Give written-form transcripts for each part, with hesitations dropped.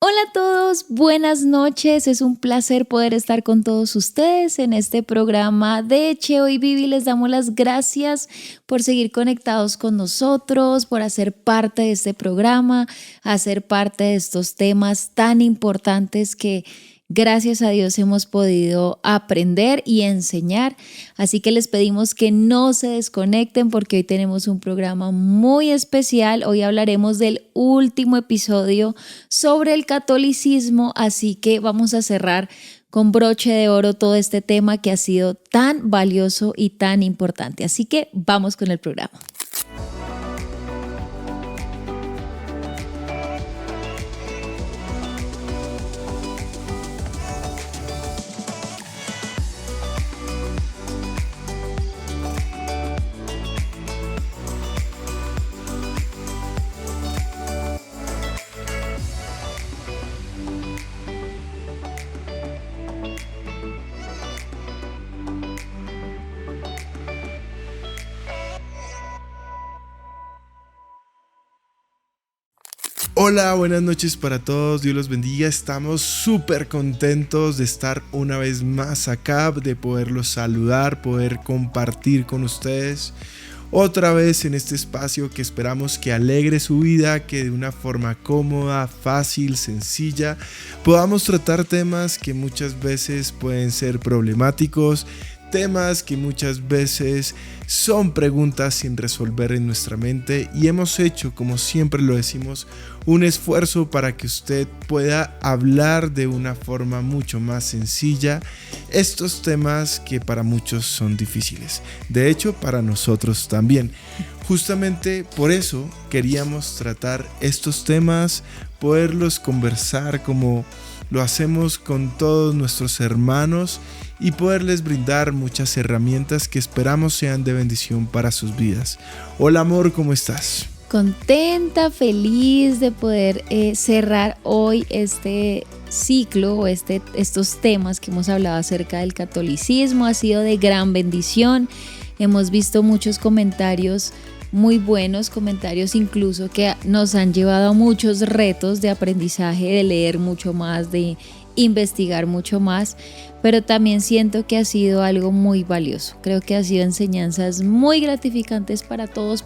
Hola a todos, buenas noches. Es un placer poder estar con todos ustedes en este programa de Cheo y Vivi. Les damos las gracias por seguir conectados con nosotros, por hacer parte de este programa, hacer parte de estos temas tan importantes que gracias a Dios hemos podido aprender y enseñar. Así que les pedimos que no se desconecten porque hoy tenemos un programa muy especial. Hoy hablaremos del último episodio sobre el catolicismo, así que vamos a cerrar con broche de oro todo este tema que ha sido tan valioso y tan importante. Así que vamos con el programa. Hola, buenas noches para todos, Dios los bendiga. Estamos súper contentos de estar una vez más acá, de poderlos saludar, poder compartir con ustedes otra vez en este espacio que esperamos que alegre su vida, que de una forma cómoda, fácil, sencilla, podamos tratar temas que muchas veces pueden ser problemáticos, temas que muchas veces son preguntas sin resolver en nuestra mente, y hemos hecho, como siempre lo decimos, un esfuerzo para que usted pueda hablar de una forma mucho más sencilla estos temas que para muchos son difíciles. De hecho, para nosotros también. Justamente por eso queríamos tratar estos temas, poderlos conversar como lo hacemos con todos nuestros hermanos y poderles brindar muchas herramientas que esperamos sean de bendición para sus vidas. Hola amor, ¿cómo estás? Contenta, feliz de poder cerrar hoy este ciclo o estos temas que hemos hablado acerca del catolicismo. Ha sido de gran bendición. Hemos visto muchos comentarios muy buenos, comentarios incluso que nos han llevado a muchos retos de aprendizaje, de leer mucho más, de investigar mucho más, pero también siento que ha sido algo muy valioso. Creo que ha sido enseñanzas muy gratificantes para todos,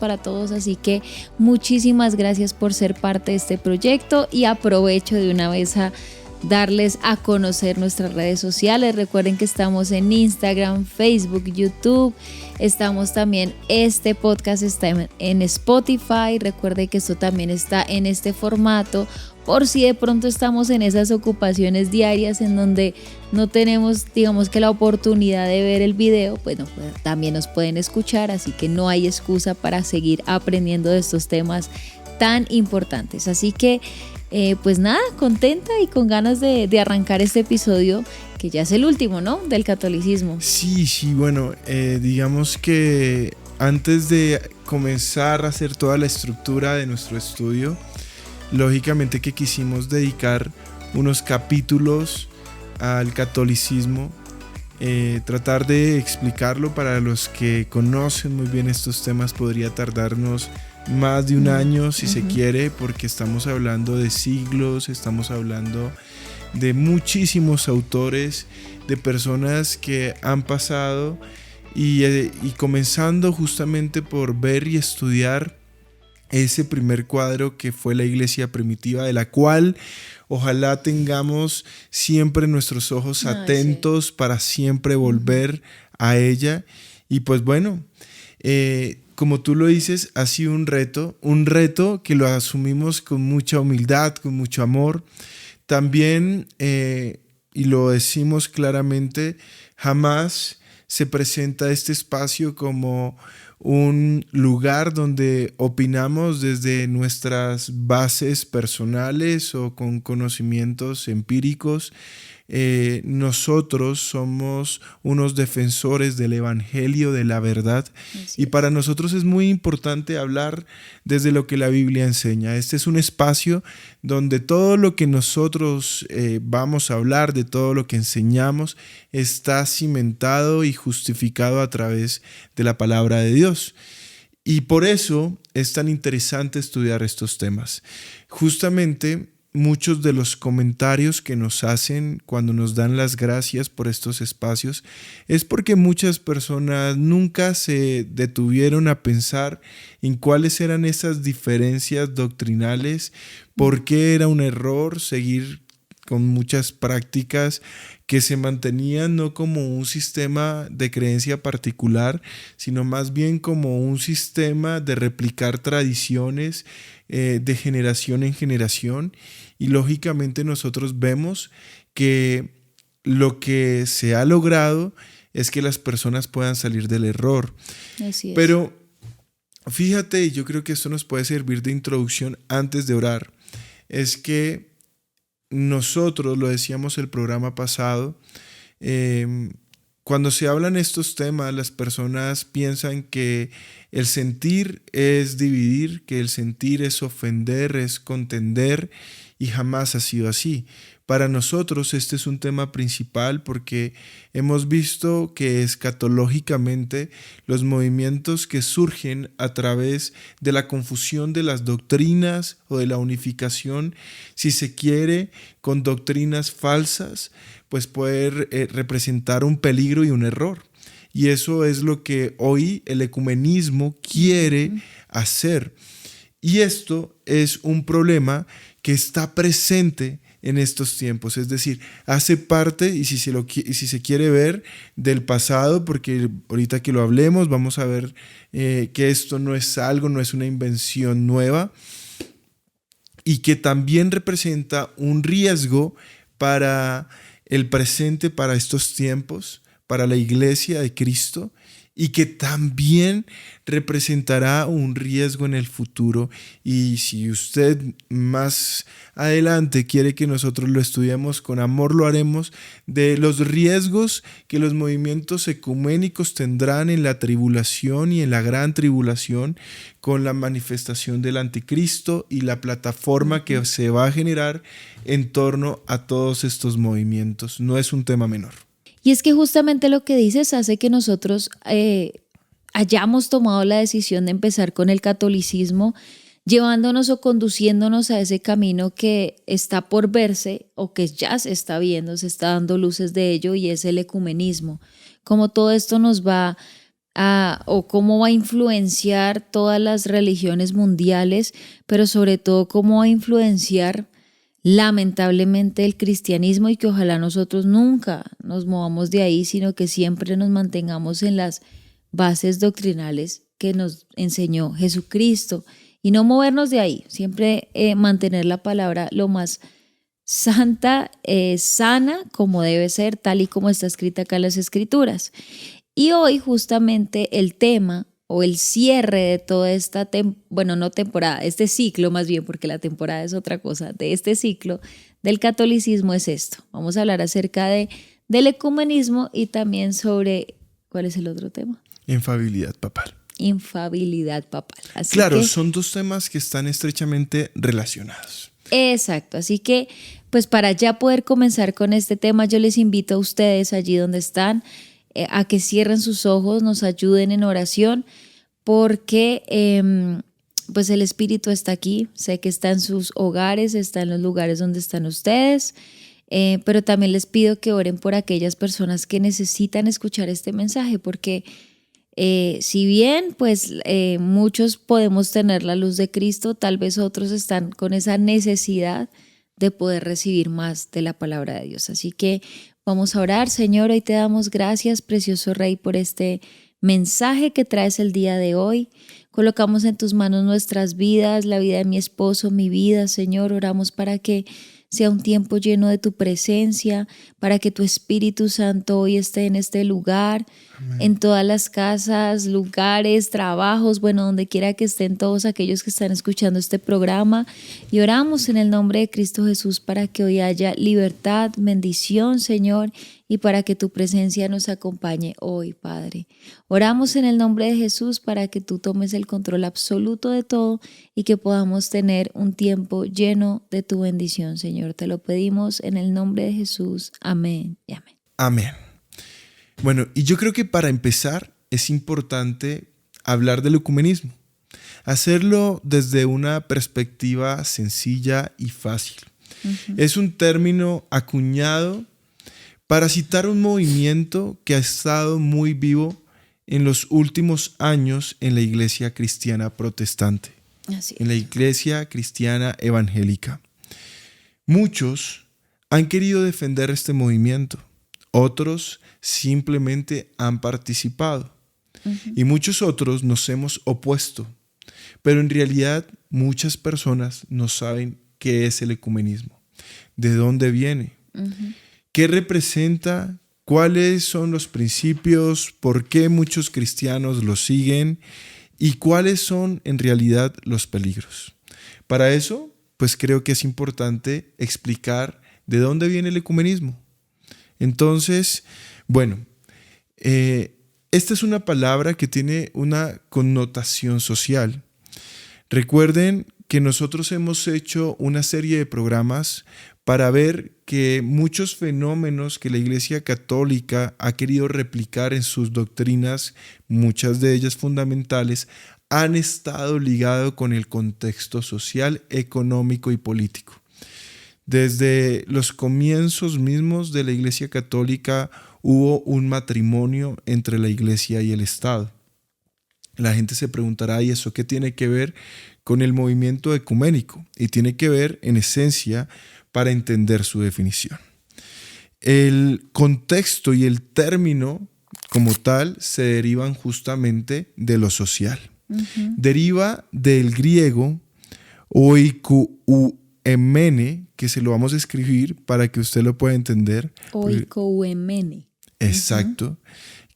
así que muchísimas gracias por ser parte de este proyecto y aprovecho de una vez a darles a conocer nuestras redes sociales. Recuerden que estamos en Instagram, Facebook, YouTube. Estamos también, este podcast está en Spotify. Recuerden que esto también está en este formato por si de pronto estamos en esas ocupaciones diarias en donde no tenemos, digamos que la oportunidad de ver el video, pues también nos pueden escuchar, así que no hay excusa para seguir aprendiendo de estos temas tan importantes. Así que pues nada, contenta y con ganas de arrancar este episodio que ya es el último, ¿no? Del catolicismo. Sí, bueno, digamos que antes de comenzar a hacer toda la estructura de nuestro estudio, lógicamente que quisimos dedicar unos capítulos al catolicismo, tratar de explicarlo. Para los que conocen muy bien estos temas podría tardarnos más de un año si se quiere, porque estamos hablando de siglos, estamos hablando de muchísimos autores, de personas que han pasado y comenzando justamente por ver y estudiar ese primer cuadro que fue la iglesia primitiva, de la cual ojalá tengamos siempre nuestros ojos atentos para siempre volver a ella. Y pues bueno, como tú lo dices, ha sido un reto que lo asumimos con mucha humildad, con mucho amor. También, y lo decimos claramente, jamás se presenta este espacio como un lugar donde opinamos desde nuestras bases personales o con conocimientos empíricos. Nosotros somos unos defensores del evangelio, de la verdad, y para nosotros es muy importante hablar desde lo que la Biblia enseña. Este es un espacio donde todo lo que nosotros vamos a hablar, de todo lo que enseñamos, está cimentado y justificado a través de la palabra de Dios. Y por eso es tan interesante estudiar estos temas. Justamente muchos de los comentarios que nos hacen cuando nos dan las gracias por estos espacios es porque muchas personas nunca se detuvieron a pensar en cuáles eran esas diferencias doctrinales, por qué era un error seguir con muchas prácticas que se mantenían no como un sistema de creencia particular, sino más bien como un sistema de replicar tradiciones de generación en generación. Y lógicamente nosotros vemos que lo que se ha logrado es que las personas puedan salir del error. Así es. Pero fíjate, y yo creo que esto nos puede servir de introducción antes de orar, es que nosotros, lo decíamos el programa pasado, cuando se hablan estos temas, las personas piensan que el sentir es dividir, que el sentir es ofender, es contender, y jamás ha sido así. Para nosotros este es un tema principal porque hemos visto que escatológicamente los movimientos que surgen a través de la confusión de las doctrinas o de la unificación, si se quiere, con doctrinas falsas, pues puede representar un peligro y un error. Y eso es lo que hoy el ecumenismo quiere hacer. Y esto es un problema que está presente en estos tiempos, es decir, hace parte, y si se quiere ver, del pasado, porque ahorita que lo hablemos vamos a ver que esto no es una invención nueva, y que también representa un riesgo para el presente, para estos tiempos, para la iglesia de Cristo, y que también representará un riesgo en el futuro. Y si usted más adelante quiere que nosotros lo estudiemos, con amor lo haremos, de los riesgos que los movimientos ecuménicos tendrán en la tribulación y en la gran tribulación, con la manifestación del anticristo y la plataforma que se va a generar en torno a todos estos movimientos. No es un tema menor. Y es que justamente lo que dices hace que nosotros hayamos tomado la decisión de empezar con el catolicismo, llevándonos o conduciéndonos a ese camino que está por verse o que ya se está viendo, se está dando luces de ello, y es el ecumenismo. Cómo todo esto nos va o cómo va a influenciar todas las religiones mundiales, pero sobre todo cómo va a influenciar lamentablemente el cristianismo, y que ojalá nosotros nunca nos movamos de ahí, sino que siempre nos mantengamos en las bases doctrinales que nos enseñó Jesucristo y no movernos de ahí, siempre mantener la palabra lo más santa, sana como debe ser, tal y como está escrita acá en las Escrituras. Y hoy justamente el tema o el cierre de toda esta, no temporada, este ciclo más bien, porque la temporada es otra cosa, de este ciclo del catolicismo es esto. Vamos a hablar acerca del ecumenismo y también sobre, ¿cuál es el otro tema? Infabilidad papal. Infabilidad papal. Así claro, que, son dos temas que están estrechamente relacionados. Exacto, así que pues para ya poder comenzar con este tema, yo les invito a ustedes allí donde están, a que cierren sus ojos, nos ayuden en oración, porque pues el Espíritu está aquí, sé que está en sus hogares, está en los lugares donde están ustedes, pero también les pido que oren por aquellas personas que necesitan escuchar este mensaje, porque si bien pues muchos podemos tener la luz de Cristo, tal vez otros están con esa necesidad de poder recibir más de la palabra de Dios. Así que vamos a orar. Señor, hoy te damos gracias, precioso Rey, por este mensaje que traes el día de hoy. Colocamos en tus manos nuestras vidas, la vida de mi esposo, mi vida, Señor. Oramos para que sea un tiempo lleno de tu presencia, para que tu Espíritu Santo hoy esté en este lugar, amén, en todas las casas, lugares, trabajos, donde quiera que estén todos aquellos que están escuchando este programa. Y oramos en el nombre de Cristo Jesús para que hoy haya libertad, bendición, Señor, y para que tu presencia nos acompañe hoy, Padre. Oramos en el nombre de Jesús para que tú tomes el control absoluto de todo y que podamos tener un tiempo lleno de tu bendición, Señor. Te lo pedimos en el nombre de Jesús. Amén y amén. Amén. Bueno, y yo creo que para empezar es importante hablar del ecumenismo. Hacerlo desde una perspectiva sencilla y fácil. Es un término acuñado para citar un movimiento que ha estado muy vivo en los últimos años en la iglesia cristiana protestante, en la iglesia cristiana evangélica. Muchos han querido defender este movimiento, otros simplemente han participado y muchos otros nos hemos opuesto, pero en realidad muchas personas no saben qué es el ecumenismo, de dónde viene, qué representa, cuáles son los principios, por qué muchos cristianos lo siguen y cuáles son en realidad los peligros. Para eso, pues creo que es importante explicar de dónde viene el ecumenismo. Entonces, bueno, esta es una palabra que tiene una connotación social. Recuerden que nosotros hemos hecho una serie de programas para ver que muchos fenómenos que la Iglesia Católica ha querido replicar en sus doctrinas, muchas de ellas fundamentales, han estado ligados con el contexto social, económico y político. Desde los comienzos mismos de la Iglesia Católica hubo un matrimonio entre la Iglesia y el Estado. La gente se preguntará, ¿y eso qué tiene que ver con el movimiento ecuménico? Y tiene que ver, en esencia, para entender su definición. El contexto y el término como tal se derivan justamente de lo social. Deriva del griego oikouemene, que se lo vamos a escribir para que usted lo pueda entender. Oikouemene. Exacto.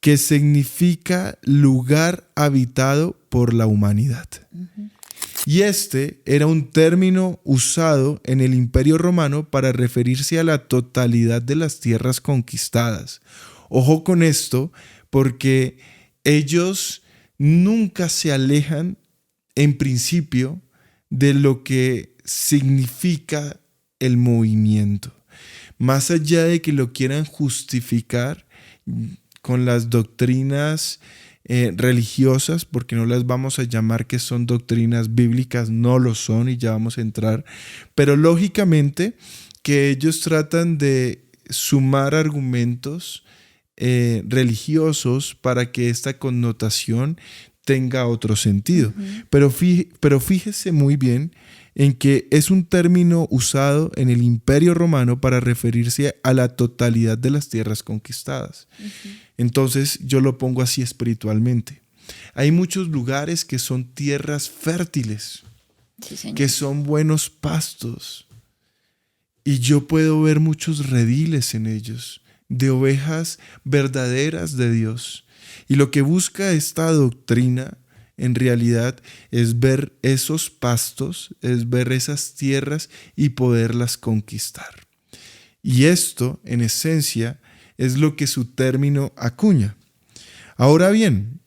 Que significa lugar habitado por la humanidad. Y este era un término usado en el Imperio Romano para referirse a la totalidad de las tierras conquistadas. Ojo con esto, porque ellos nunca se alejan, en principio, de lo que significa el movimiento. Más allá de que lo quieran justificar con las doctrinas religiosas, porque no las vamos a llamar que son doctrinas bíblicas, no lo son y ya vamos a entrar, pero lógicamente que ellos tratan de sumar argumentos religiosos para que esta connotación tenga otro sentido. Pero fíjese muy bien en que es un término usado en el Imperio Romano para referirse a la totalidad de las tierras conquistadas. Entonces yo lo pongo así espiritualmente. Hay muchos lugares que son tierras fértiles, que son buenos pastos, y yo puedo ver muchos rediles en ellos, de ovejas verdaderas de Dios. Y lo que busca esta doctrina en realidad es ver esos pastos, es ver esas tierras y poderlas conquistar. Y esto, en esencia, es lo que su término acuña. Ahora bien,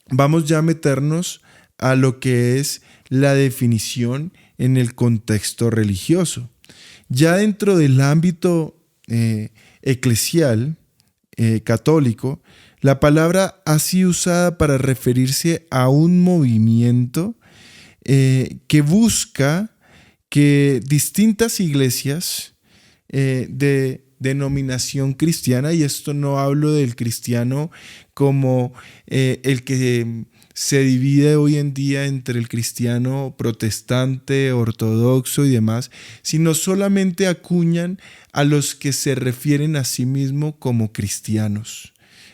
vamos ya a meternos a lo que es la definición en el contexto religioso. Ya dentro del ámbito eclesial, católico, la palabra ha sido usada para referirse a un movimiento que busca que distintas iglesias de denominación cristiana, y esto no hablo del cristiano como el que se divide hoy en día entre el cristiano protestante, ortodoxo y demás, sino solamente acuñan a los que se refieren a sí mismos como cristianos.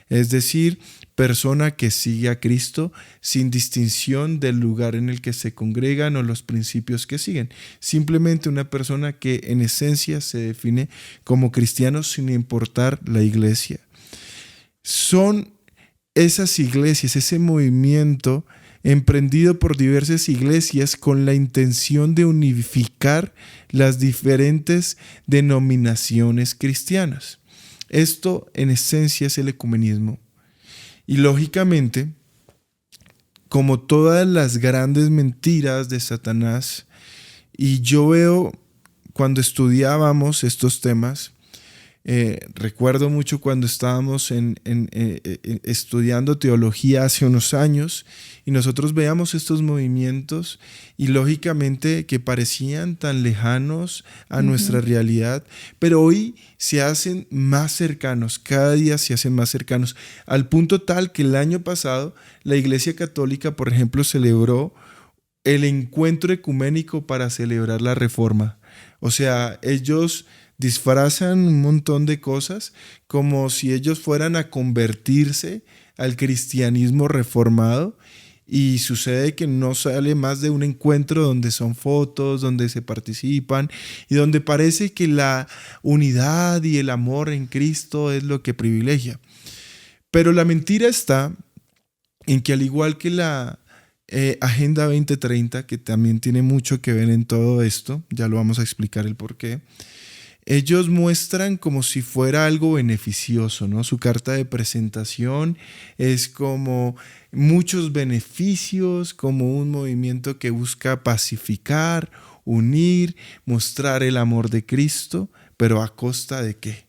Es decir, persona que sigue a Cristo sin distinción del lugar en el que se congregan o los principios que siguen. Simplemente una persona que en esencia se define como cristiano sin importar la iglesia. Son esas iglesias, ese movimiento emprendido por diversas iglesias con la intención de unificar las diferentes denominaciones cristianas. Esto en esencia es el ecumenismo. Y lógicamente, como todas las grandes mentiras de Satanás, y yo veo cuando estudiábamos estos temas, Recuerdo mucho cuando estábamos estudiando teología hace unos años y nosotros veíamos estos movimientos y lógicamente que parecían tan lejanos a nuestra realidad, pero hoy se hacen más cercanos, cada día se hacen más cercanos, al punto tal que el año pasado la Iglesia Católica, por ejemplo, celebró el encuentro ecuménico para celebrar la Reforma. O sea, ellos disfrazan un montón de cosas como si ellos fueran a convertirse al cristianismo reformado y sucede que no sale más de un encuentro donde son fotos, donde se participan y donde parece que la unidad y el amor en Cristo es lo que privilegia. Pero la mentira está en que al igual que la Agenda 2030, que también tiene mucho que ver en todo esto, ya lo vamos a explicar el porqué, ellos muestran como si fuera algo beneficioso, ¿no? Su carta de presentación es como muchos beneficios, como un movimiento que busca pacificar, unir, mostrar el amor de Cristo, pero ¿a costa de qué?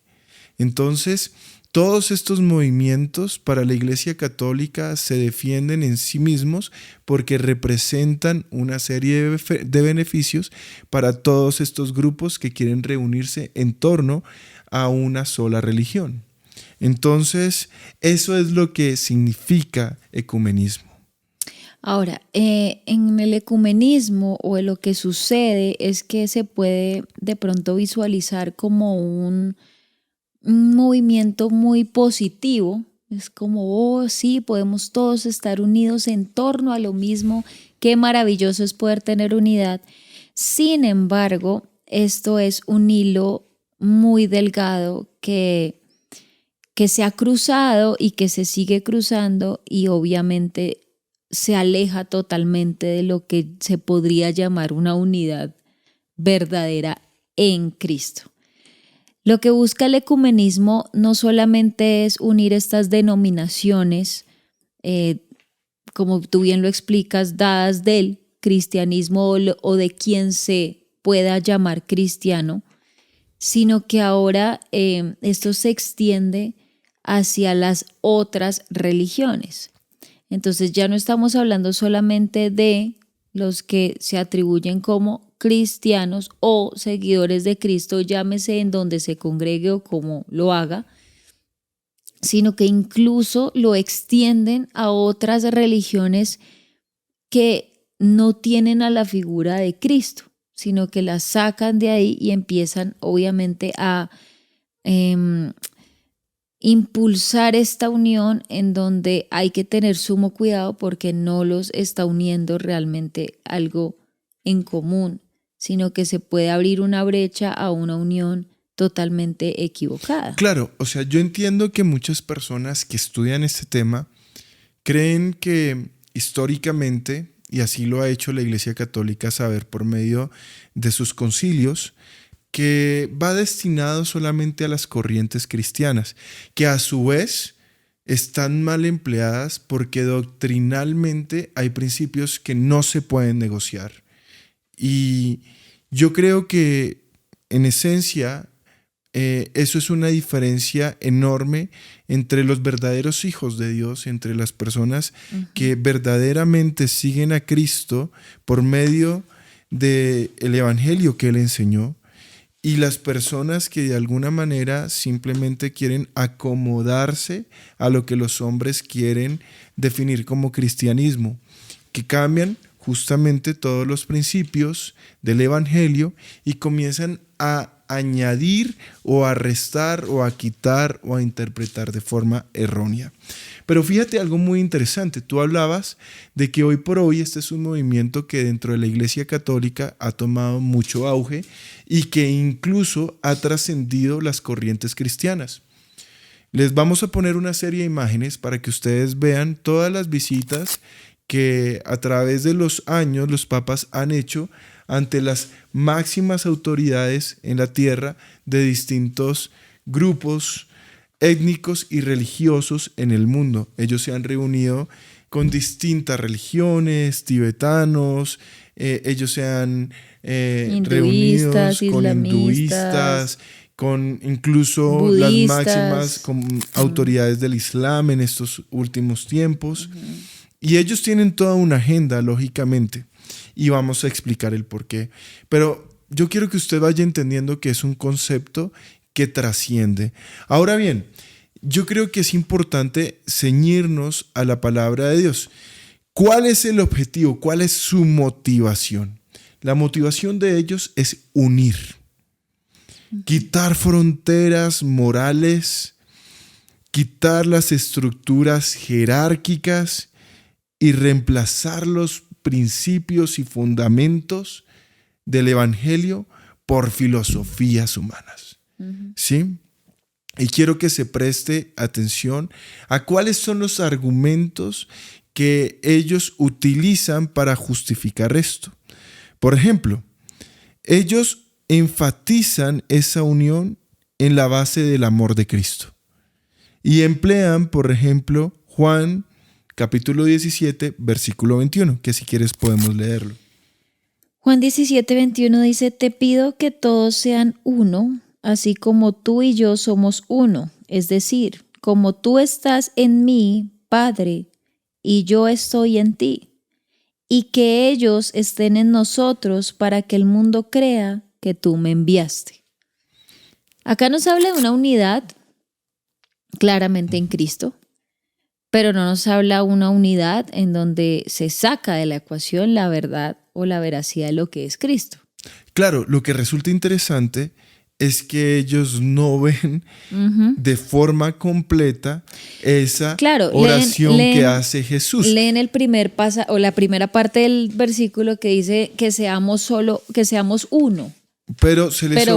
Entonces, todos estos movimientos para la Iglesia Católica se defienden en sí mismos porque representan una serie de beneficios para todos estos grupos que quieren reunirse en torno a una sola religión. Entonces, eso es lo que significa ecumenismo. Ahora, en el ecumenismo o en lo que sucede es que se puede de pronto visualizar como un movimiento muy positivo. Es como, oh, sí, podemos todos estar unidos en torno a lo mismo. Qué maravilloso es poder tener unidad. Sin embargo, esto es un hilo muy delgado que se ha cruzado y que se sigue cruzando y obviamente se aleja totalmente de lo que se podría llamar una unidad verdadera en Cristo. Lo que busca el ecumenismo no solamente es unir estas denominaciones, como tú bien lo explicas, dadas del cristianismo o de quien se pueda llamar cristiano, sino que ahora esto se extiende hacia las otras religiones. Entonces ya no estamos hablando solamente de los que se atribuyen como cristianos o seguidores de Cristo, llámese en donde se congregue o como lo haga, sino que incluso lo extienden a otras religiones que no tienen a la figura de Cristo, sino que la sacan de ahí y empiezan obviamente a impulsar esta unión en donde hay que tener sumo cuidado porque no los está uniendo realmente algo en común, sino que se puede abrir una brecha a una unión totalmente equivocada. Claro, o sea, yo entiendo que muchas personas que estudian este tema creen que históricamente, y así lo ha hecho la Iglesia Católica saber por medio de sus concilios, que va destinado solamente a las corrientes cristianas, que a su vez están mal empleadas porque doctrinalmente hay principios que no se pueden negociar. Y yo creo que en esencia eso es una diferencia enorme entre los verdaderos hijos de Dios, entre las personas que verdaderamente siguen a Cristo por medio del evangelio que Él enseñó, y las personas que de alguna manera simplemente quieren acomodarse a lo que los hombres quieren definir como cristianismo, que cambian justamente todos los principios del evangelio y comienzan a añadir o a restar o a quitar o a interpretar de forma errónea. Pero fíjate algo muy interesante, tú hablabas de que hoy por hoy este es un movimiento que dentro de la Iglesia Católica ha tomado mucho auge y que incluso ha trascendido las corrientes cristianas. Les vamos a poner una serie de imágenes para que ustedes vean todas las visitas que a través de los años los papas han hecho ante las máximas autoridades en la tierra de distintos grupos étnicos y religiosos en el mundo. Ellos se han reunido con distintas religiones, tibetanos, ellos se han reunido con hinduistas, con incluso budistas, las máximas autoridades del Islam en estos últimos tiempos. Y ellos tienen toda una agenda, lógicamente, y vamos a explicar el por qué. Pero yo quiero que usted vaya entendiendo que es un concepto que trasciende. Ahora bien, yo creo que es importante ceñirnos a la palabra de Dios. ¿Cuál es el objetivo? ¿Cuál es su motivación? La motivación de ellos es unir, quitar fronteras morales, quitar las estructuras jerárquicas y reemplazar los principios y fundamentos del Evangelio por filosofías humanas. ¿Sí? Y quiero que se preste atención a cuáles son los argumentos que ellos utilizan para justificar esto. Por ejemplo, ellos enfatizan esa unión en la base del amor de Cristo. Y emplean, por ejemplo, Juan capítulo 17, versículo 21, que si quieres podemos leerlo. Juan 17, 21 dice: te pido que todos sean uno, así como tú y yo somos uno. Es decir, como tú estás en mí, Padre, y yo estoy en ti, y que ellos estén en nosotros para que el mundo crea que tú me enviaste. Acá nos habla de una unidad claramente en Cristo, pero no nos habla una unidad en donde se saca de la ecuación la verdad o la veracidad de lo que es Cristo. Claro, lo que resulta interesante es que ellos no ven de forma completa esa oración que hace Jesús. Leen el primer o la primera parte del versículo que dice que seamos uno. Pero se les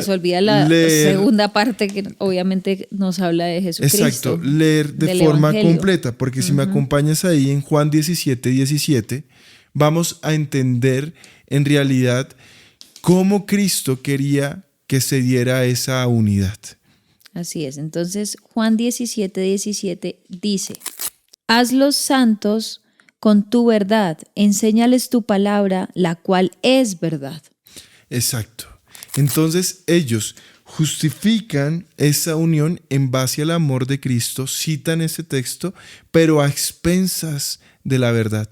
olvida la segunda parte que obviamente nos habla de Jesucristo. Exacto, leer de forma completa, porque si me acompañas ahí en Juan 17, 17, vamos a entender en realidad cómo Cristo quería que se diera esa unidad. Así es, entonces Juan 17, 17 dice: hazlos santos con tu verdad, enséñales tu palabra, la cual es verdad. Exacto. Entonces ellos justifican esa unión en base al amor de Cristo, citan ese texto, pero a expensas de la verdad.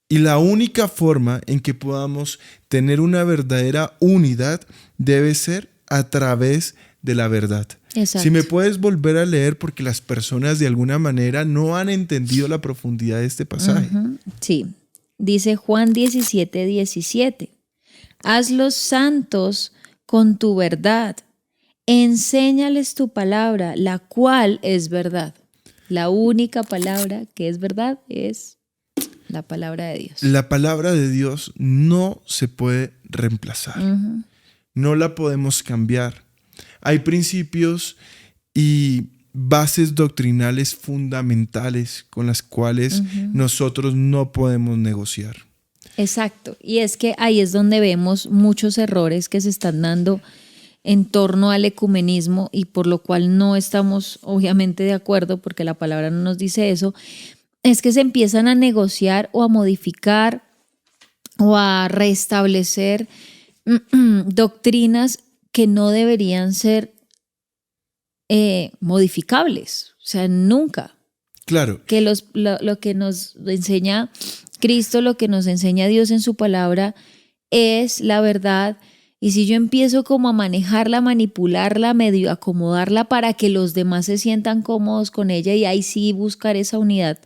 Y la única forma en que podamos tener una verdadera unidad debe ser a través de la verdad. Exacto. Si me puedes volver a leer, porque las personas de alguna manera no han entendido la profundidad de este pasaje. Sí, dice Juan 17, 17. Hazlos santos con tu verdad, enséñales tu palabra, la cual es verdad. La única palabra que es verdad es la palabra de Dios. La palabra de Dios no se puede reemplazar. No la podemos cambiar. Hay principios y bases doctrinales fundamentales con las cuales nosotros no podemos negociar. Exacto, y es que ahí es donde vemos muchos errores que se están dando en torno al ecumenismo y por lo cual no estamos obviamente de acuerdo, porque la palabra no nos dice eso, es que se empiezan a negociar o a modificar o a restablecer doctrinas que no deberían ser modificables, o sea, nunca. Claro. Que lo que nos enseña Cristo, lo que nos enseña Dios en su palabra es la verdad. Y si yo empiezo como a manejarla, manipularla, medio acomodarla para que los demás se sientan cómodos con ella y ahí sí buscar esa unidad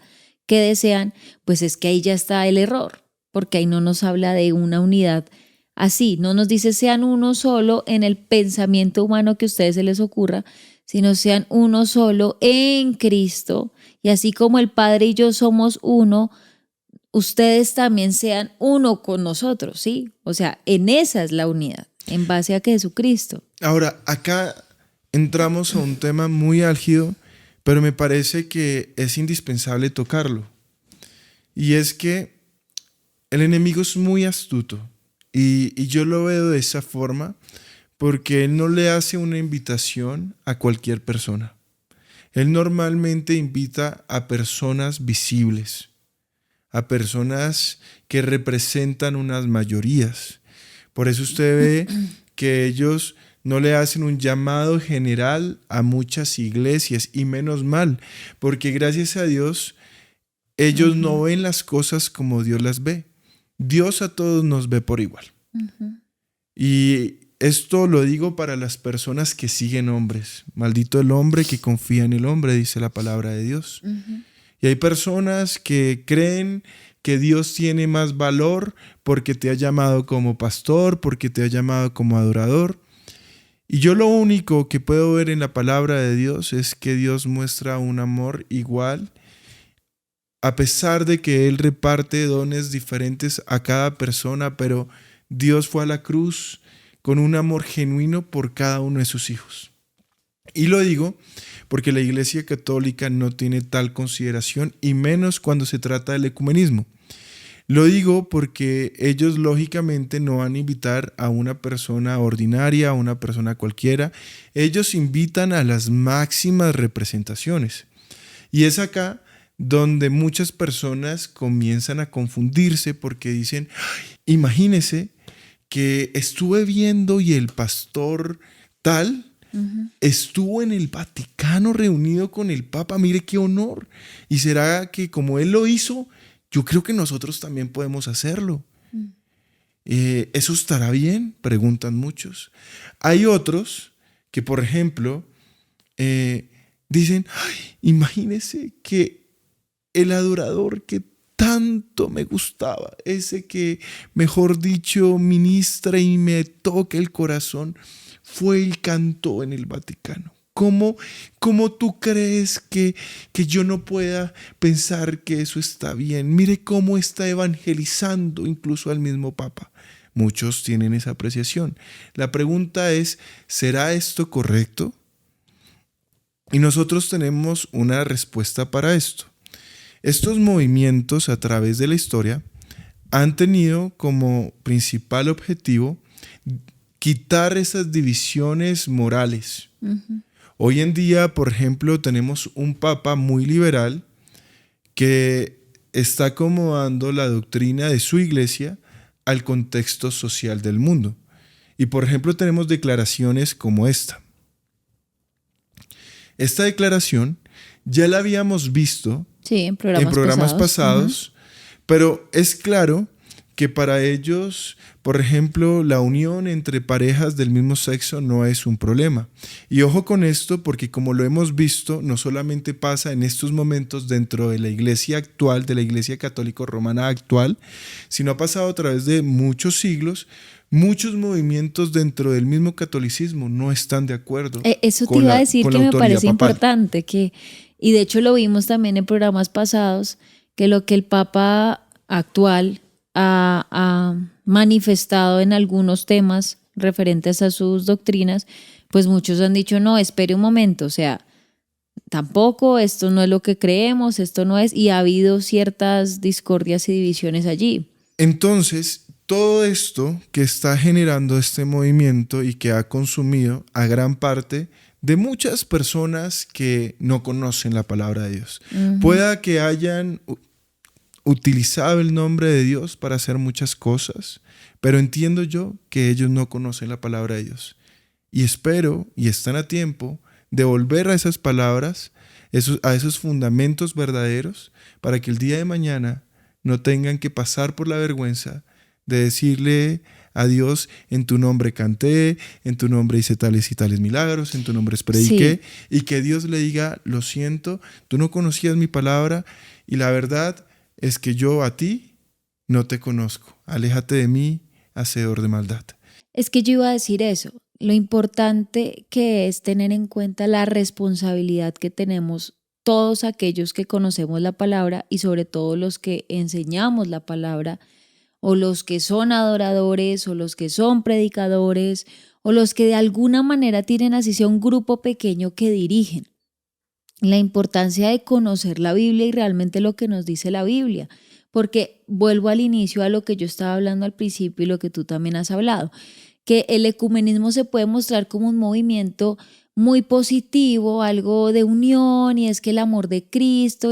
que desean, pues es que ahí ya está el error, porque ahí no nos habla de una unidad así, no nos dice sean uno solo en el pensamiento humano que a ustedes se les ocurra, sino sean uno solo en Cristo, y así como el Padre y yo somos uno, ustedes también sean uno con nosotros, ¿sí? O sea, en esa es la unidad, en base a Jesucristo. Ahora, acá entramos a un tema muy álgido, pero me parece que es indispensable tocarlo. Y es que el enemigo es muy astuto, y yo lo veo de esa forma porque él no le hace una invitación a cualquier persona. Él normalmente invita a personas visibles, a personas que representan unas mayorías. Por eso usted ve que ellos no le hacen un llamado general a muchas iglesias, y menos mal, porque gracias a Dios ellos no ven las cosas como Dios las ve. Dios a todos nos ve por igual. Y esto lo digo para las personas que siguen hombres. Maldito el hombre que confía en el hombre, dice la palabra de Dios. Y hay personas que creen que Dios tiene más valor porque te ha llamado como pastor, porque te ha llamado como adorador. Y yo lo único que puedo ver en la palabra de Dios es que Dios muestra un amor igual, a pesar de que Él reparte dones diferentes a cada persona, pero Dios fue a la cruz con un amor genuino por cada uno de sus hijos. Y lo digo porque la Iglesia Católica no tiene tal consideración, y menos cuando se trata del ecumenismo. Lo digo porque ellos lógicamente no van a invitar a una persona ordinaria, a una persona cualquiera. Ellos invitan a las máximas representaciones. Y es acá donde muchas personas comienzan a confundirse porque dicen, imagínese que estuve viendo y el pastor tal estuvo en el Vaticano reunido con el Papa, mire qué honor. ¿Y será que como él lo hizo, yo creo que nosotros también podemos hacerlo? ¿Eso estará bien? Preguntan muchos. Hay otros que, por ejemplo, dicen, imagínese que el adorador que tanto me gustaba, ese que, mejor dicho, ministra y me toca el corazón, fue y cantó en el Vaticano. ¿Cómo tú crees que yo no pueda pensar que eso está bien? Mire cómo está evangelizando incluso al mismo Papa. Muchos tienen esa apreciación. La pregunta es, ¿será esto correcto? Y nosotros tenemos una respuesta para esto. Estos movimientos a través de la historia han tenido como principal objetivo quitar esas divisiones morales. Hoy en día, por ejemplo, tenemos un papa muy liberal que está acomodando la doctrina de su iglesia al contexto social del mundo. Y por ejemplo, tenemos declaraciones como esta. Esta declaración ya la habíamos visto en programas pasados, pero es claro que para ellos, por ejemplo, la unión entre parejas del mismo sexo no es un problema. Y ojo con esto, porque como lo hemos visto, no solamente pasa en estos momentos dentro de la iglesia actual, de la iglesia católica romana actual, sino ha pasado a través de muchos siglos. Muchos movimientos dentro del mismo catolicismo no están de acuerdo. Eso te iba a decir que me parece importante, y de hecho lo vimos también en programas pasados, que lo que el Papa actual ha manifestado en algunos temas referentes a sus doctrinas, pues muchos han dicho, no, espere un momento, o sea, tampoco, esto no es lo que creemos, esto no es, y ha habido ciertas discordias y divisiones allí. Entonces, todo esto que está generando este movimiento y que ha consumido a gran parte de muchas personas que no conocen la palabra de Dios. Pueda que hayan utilizado el nombre de Dios para hacer muchas cosas, pero entiendo yo que ellos no conocen la palabra de Dios. Y espero, y están a tiempo, de volver a esas palabras, a esos fundamentos verdaderos, para que el día de mañana no tengan que pasar por la vergüenza de decirle a Dios, en tu nombre canté, en tu nombre hice tales y tales milagros, en tu nombre prediqué, y que Dios le diga, lo siento, tú no conocías mi palabra y la verdad es que yo a ti no te conozco. Aléjate de mí, hacedor de maldad. Es que yo iba a decir eso, lo importante que es tener en cuenta la responsabilidad que tenemos todos aquellos que conocemos la palabra y sobre todo los que enseñamos la palabra, o los que son adoradores, o los que son predicadores, o los que de alguna manera tienen así sea un grupo pequeño que dirigen. La importancia de conocer la Biblia y realmente lo que nos dice la Biblia, porque vuelvo al inicio a lo que yo estaba hablando al principio y lo que tú también has hablado, que el ecumenismo se puede mostrar como un movimiento muy positivo, algo de unión, y es que el amor de Cristo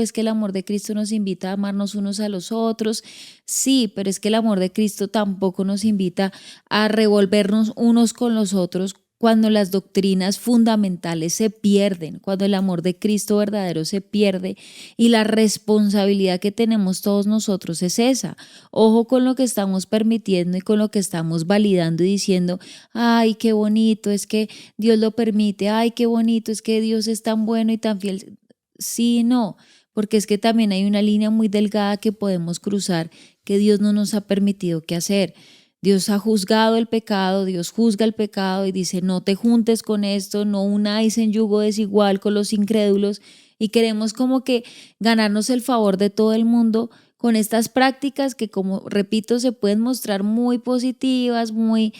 nos invita a amarnos unos a los otros. Sí, pero es que el amor de Cristo tampoco nos invita a revolvernos unos con los otros cuando las doctrinas fundamentales se pierden, cuando el amor de Cristo verdadero se pierde, y la responsabilidad que tenemos todos nosotros es esa. Ojo con lo que estamos permitiendo y con lo que estamos validando y diciendo, ay, qué bonito, es que Dios lo permite, ay, qué bonito, es que Dios es tan bueno y tan fiel. Sí, no, porque es que también hay una línea muy delgada que podemos cruzar que Dios no nos ha permitido que hacer. Dios ha juzgado el pecado, Dios juzga el pecado y dice, no te juntes con esto, no unáis en yugo desigual con los incrédulos, y queremos como que ganarnos el favor de todo el mundo con estas prácticas que, como repito, se pueden mostrar muy positivas, muy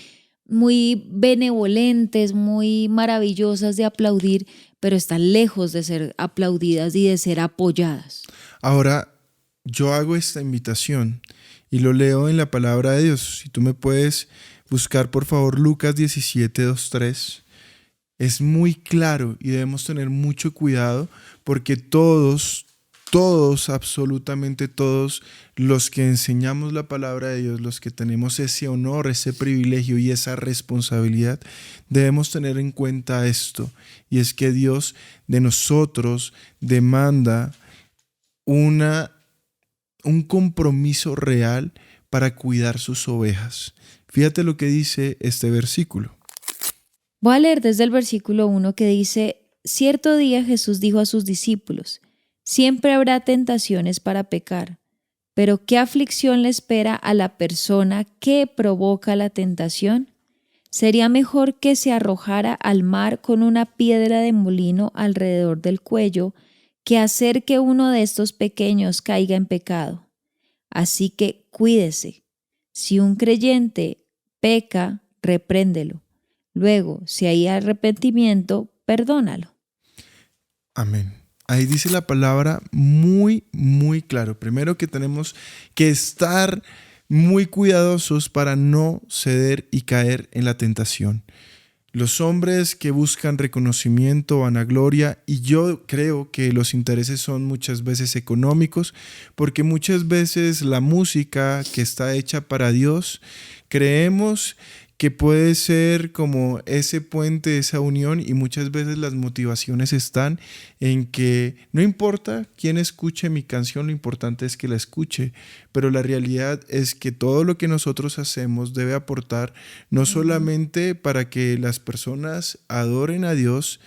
benevolentes, muy maravillosas de aplaudir, pero están lejos de ser aplaudidas y de ser apoyadas. Ahora, yo hago esta invitación y lo leo en la palabra de Dios. Si tú me puedes buscar, por favor, Lucas 17, 2, 3. Es muy claro y debemos tener mucho cuidado porque todos, absolutamente todos los que enseñamos la palabra de Dios, los que tenemos ese honor, ese privilegio y esa responsabilidad, debemos tener en cuenta esto. Y es que Dios de nosotros demanda un compromiso real para cuidar sus ovejas. Fíjate lo que dice este versículo. Voy a leer desde el versículo 1 que dice, cierto día Jesús dijo a sus discípulos, siempre habrá tentaciones para pecar, pero ¿qué aflicción le espera a la persona que provoca la tentación? Sería mejor que se arrojara al mar con una piedra de molino alrededor del cuello que hacer que uno de estos pequeños caiga en pecado. Así que cuídese. Si un creyente peca, repréndelo. Luego, si hay arrepentimiento, perdónalo. Amén. Ahí dice la palabra muy, muy claro. Primero que tenemos que estar muy cuidadosos para no ceder y caer en la tentación. Los hombres que buscan reconocimiento, vanagloria, y yo creo que los intereses son muchas veces económicos, porque muchas veces la música que está hecha para Dios, creemos que puede ser como ese puente, esa unión, y muchas veces las motivaciones están en que no importa quién escuche mi canción, lo importante es que la escuche, pero la realidad es que todo lo que nosotros hacemos debe aportar no solamente para que las personas adoren a Dios,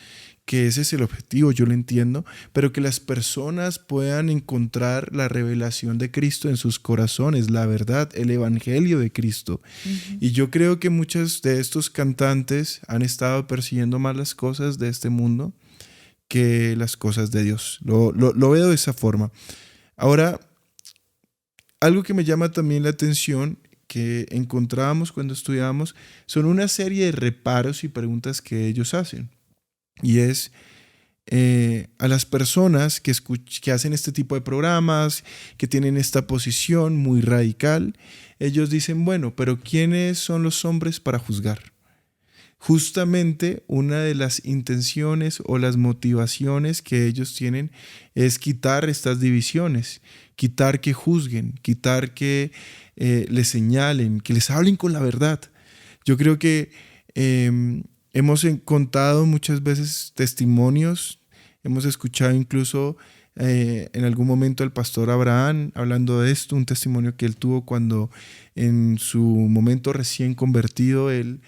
que ese es el objetivo, yo lo entiendo, pero que las personas puedan encontrar la revelación de Cristo en sus corazones, la verdad, el evangelio de Cristo. Y yo creo que muchos de estos cantantes han estado persiguiendo más las cosas de este mundo que las cosas de Dios. Lo veo de esa forma. Ahora, algo que me llama también la atención que encontrábamos cuando estudiábamos son una serie de reparos y preguntas que ellos hacen. Y es a las personas que hacen este tipo de programas, que tienen esta posición muy radical, ellos dicen, bueno, pero ¿quiénes son los hombres para juzgar? Justamente una de las intenciones o las motivaciones que ellos tienen es quitar estas divisiones, quitar que juzguen, quitar que les señalen, que les hablen con la verdad. Yo creo que hemos contado muchas veces testimonios, hemos escuchado incluso en algún momento al pastor Abraham hablando de esto, un testimonio que él tuvo cuando en su momento recién convertido, él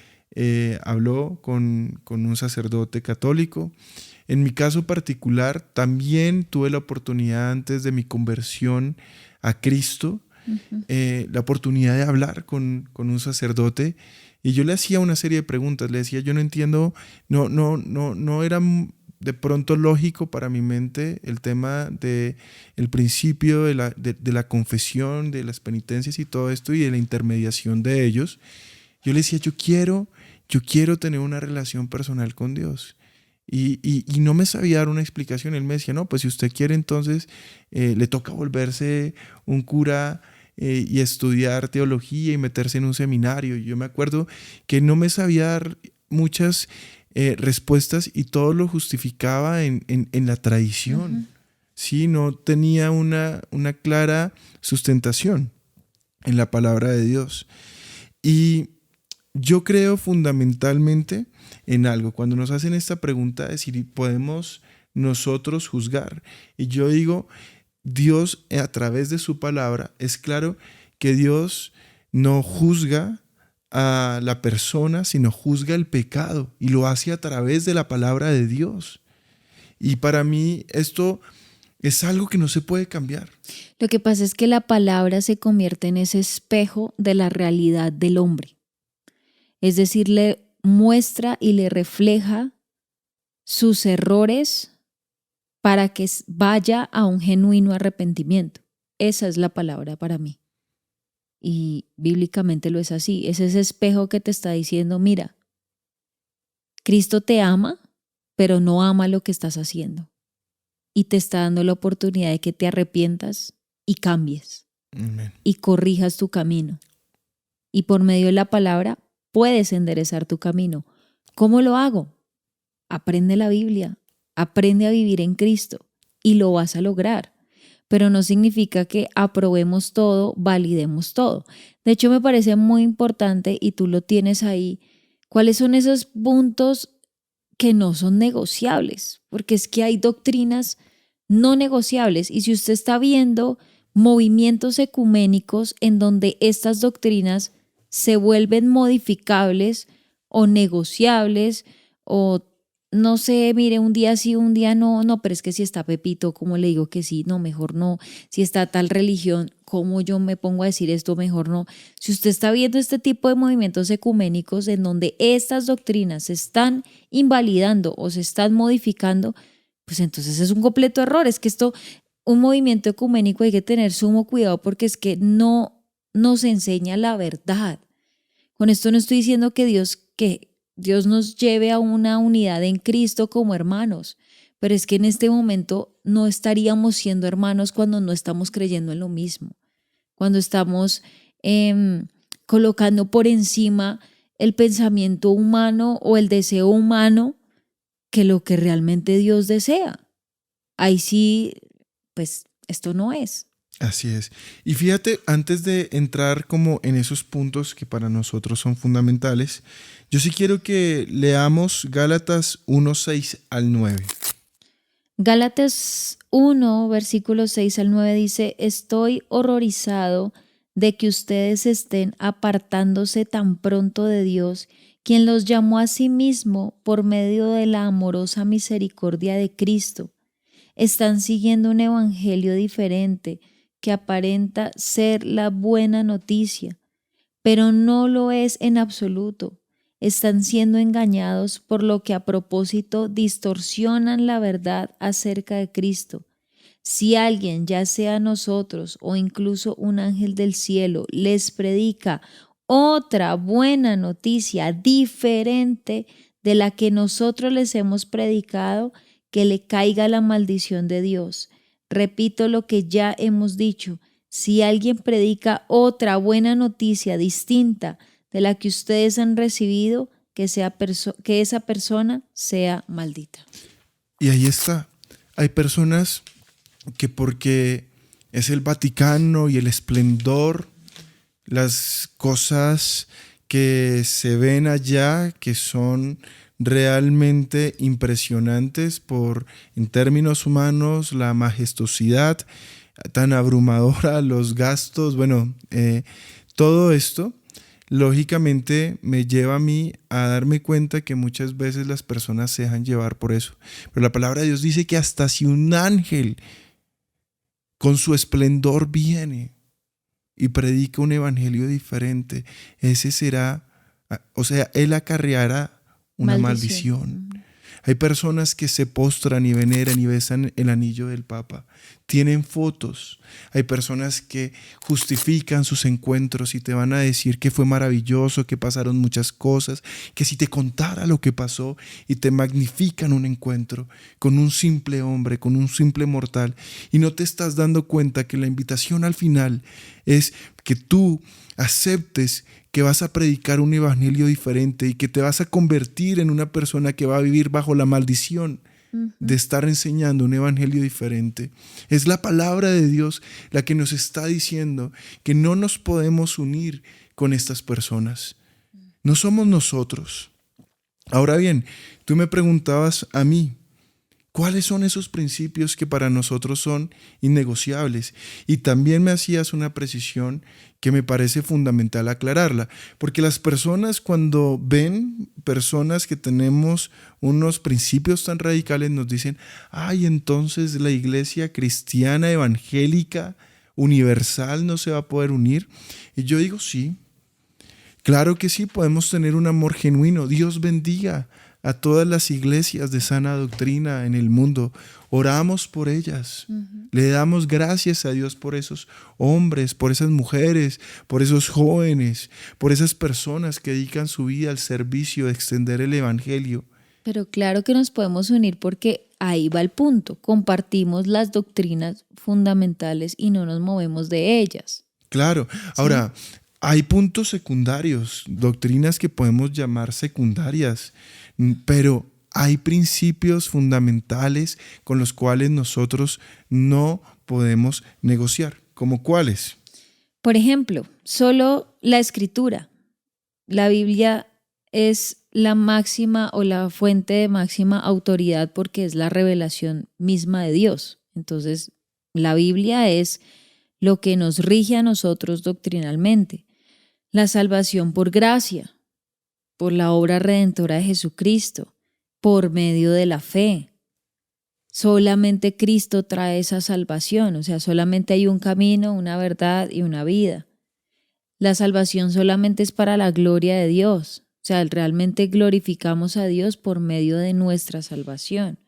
habló con un sacerdote católico. En mi caso particular, también tuve la oportunidad antes de mi conversión a Cristo, la oportunidad de hablar con un sacerdote. Y yo le hacía una serie de preguntas, le decía, yo no entiendo, no era de pronto lógico para mi mente el tema del principio de la confesión, de las penitencias y todo esto y de la intermediación de ellos. Yo le decía, yo quiero tener una relación personal con Dios. Y no me sabía dar una explicación. Él me decía, no, pues si usted quiere entonces le toca volverse un cura y estudiar teología y meterse en un seminario. Y yo me acuerdo que no me sabía dar muchas respuestas y todo lo justificaba en la tradición. Sí, no tenía una clara sustentación en la palabra de Dios. Y yo creo fundamentalmente en algo. Cuando nos hacen esta pregunta de si podemos nosotros juzgar, y yo digo, Dios a través de su palabra, es claro que Dios no juzga a la persona, sino juzga el pecado y lo hace a través de la palabra de Dios. Y para mí esto es algo que no se puede cambiar. Lo que pasa es que la palabra se convierte en ese espejo de la realidad del hombre. Es decir, le muestra y le refleja sus errores para que vaya a un genuino arrepentimiento. Esa es la palabra para mí. Y bíblicamente lo es así. Es ese espejo que te está diciendo, mira, Cristo te ama, pero no ama lo que estás haciendo. Y te está dando la oportunidad de que te arrepientas y cambies. Amén. Y corrijas tu camino. Y por medio de la palabra puedes enderezar tu camino. ¿Cómo lo hago? Aprende la Biblia, aprende a vivir en Cristo y lo vas a lograr. Pero no significa que aprobemos todo, validemos todo. De hecho, me parece muy importante, y tú lo tienes ahí, cuáles son esos puntos que no son negociables, porque es que hay doctrinas no negociables. Y si usted está viendo movimientos ecuménicos en donde estas doctrinas se vuelven modificables o negociables, o no sé, mire, un día sí, un día no, pero es que si está Pepito, ¿cómo le digo que sí? No, mejor no. Si está tal religión, ¿cómo yo me pongo a decir esto? Mejor no. Si usted está viendo este tipo de movimientos ecuménicos en donde estas doctrinas se están invalidando o se están modificando, pues entonces es un completo error. Es que un movimiento ecuménico hay que tener sumo cuidado, porque es que no nos enseña la verdad. Con esto no estoy diciendo que Dios nos lleve a una unidad en Cristo como hermanos, pero es que en este momento no estaríamos siendo hermanos cuando no estamos creyendo en lo mismo, cuando estamos colocando por encima el pensamiento humano o el deseo humano que lo que realmente Dios desea. Ahí sí, pues esto no es. Así es. Y fíjate, antes de entrar como en esos puntos que para nosotros son fundamentales, yo sí quiero que leamos Gálatas 1, 6 al 9. Gálatas 1, versículos 6 al 9 dice: estoy horrorizado de que ustedes estén apartándose tan pronto de Dios, quien los llamó a sí mismo por medio de la amorosa misericordia de Cristo. Están siguiendo un evangelio diferente que aparenta ser la buena noticia, pero no lo es en absoluto. Están siendo engañados, por lo que a propósito distorsionan la verdad acerca de Cristo. Si alguien, ya sea nosotros o incluso un ángel del cielo, les predica otra buena noticia diferente de la que nosotros les hemos predicado, que le caiga la maldición de Dios. Repito lo que ya hemos dicho: si alguien predica otra buena noticia distinta de la que ustedes han recibido, que esa persona sea maldita. Y ahí está. Hay personas que porque es el Vaticano y el esplendor, las cosas que se ven allá, que son realmente impresionantes en términos humanos, la majestuosidad tan abrumadora, los gastos, todo esto lógicamente me lleva a mí a darme cuenta que muchas veces las personas se dejan llevar por eso. Pero la palabra de Dios dice que hasta si un ángel con su esplendor viene y predica un evangelio diferente, ese será, él acarreará una maldición. Hay personas que se postran y veneran y besan el anillo del Papa. Tienen fotos. Hay personas que justifican sus encuentros y te van a decir que fue maravilloso, que pasaron muchas cosas, que si te contara lo que pasó, y te magnifican un encuentro con un simple hombre, con un simple mortal. Y no te estás dando cuenta que la invitación al final es que tú aceptes que vas a predicar un evangelio diferente y que te vas a convertir en una persona que va a vivir bajo la maldición de estar enseñando un evangelio diferente. Es la palabra de Dios la que nos está diciendo que no nos podemos unir con estas personas. No somos nosotros. Ahora bien, tú me preguntabas a mí, ¿cuáles son esos principios que para nosotros son innegociables? Y también me hacías una precisión que me parece fundamental aclararla, porque las personas cuando ven personas que tenemos unos principios tan radicales nos dicen, ay, entonces la iglesia cristiana, evangélica, universal no se va a poder unir. Y yo digo, sí, claro que sí, podemos tener un amor genuino. Dios bendiga a todas las iglesias de sana doctrina en el mundo. Oramos por ellas. Le damos gracias a Dios por esos hombres, por esas mujeres, por esos jóvenes, por esas personas que dedican su vida al servicio de extender el evangelio. Pero claro que nos podemos unir porque ahí va el punto. Compartimos las doctrinas fundamentales y no nos movemos de ellas. Claro. Ahora, hay puntos secundarios, doctrinas que podemos llamar secundarias, pero hay principios fundamentales con los cuales nosotros no podemos negociar. ¿Cómo cuáles? Por ejemplo, solo la escritura. La Biblia es la máxima o la fuente de máxima autoridad porque es la revelación misma de Dios. Entonces, la Biblia es lo que nos rige a nosotros doctrinalmente. La salvación por gracia, por la obra redentora de Jesucristo, por medio de la fe. Solamente Cristo trae esa salvación, o sea, solamente hay un camino, una verdad y una vida. La salvación solamente es para la gloria de Dios, o sea, realmente glorificamos a Dios por medio de nuestra salvación.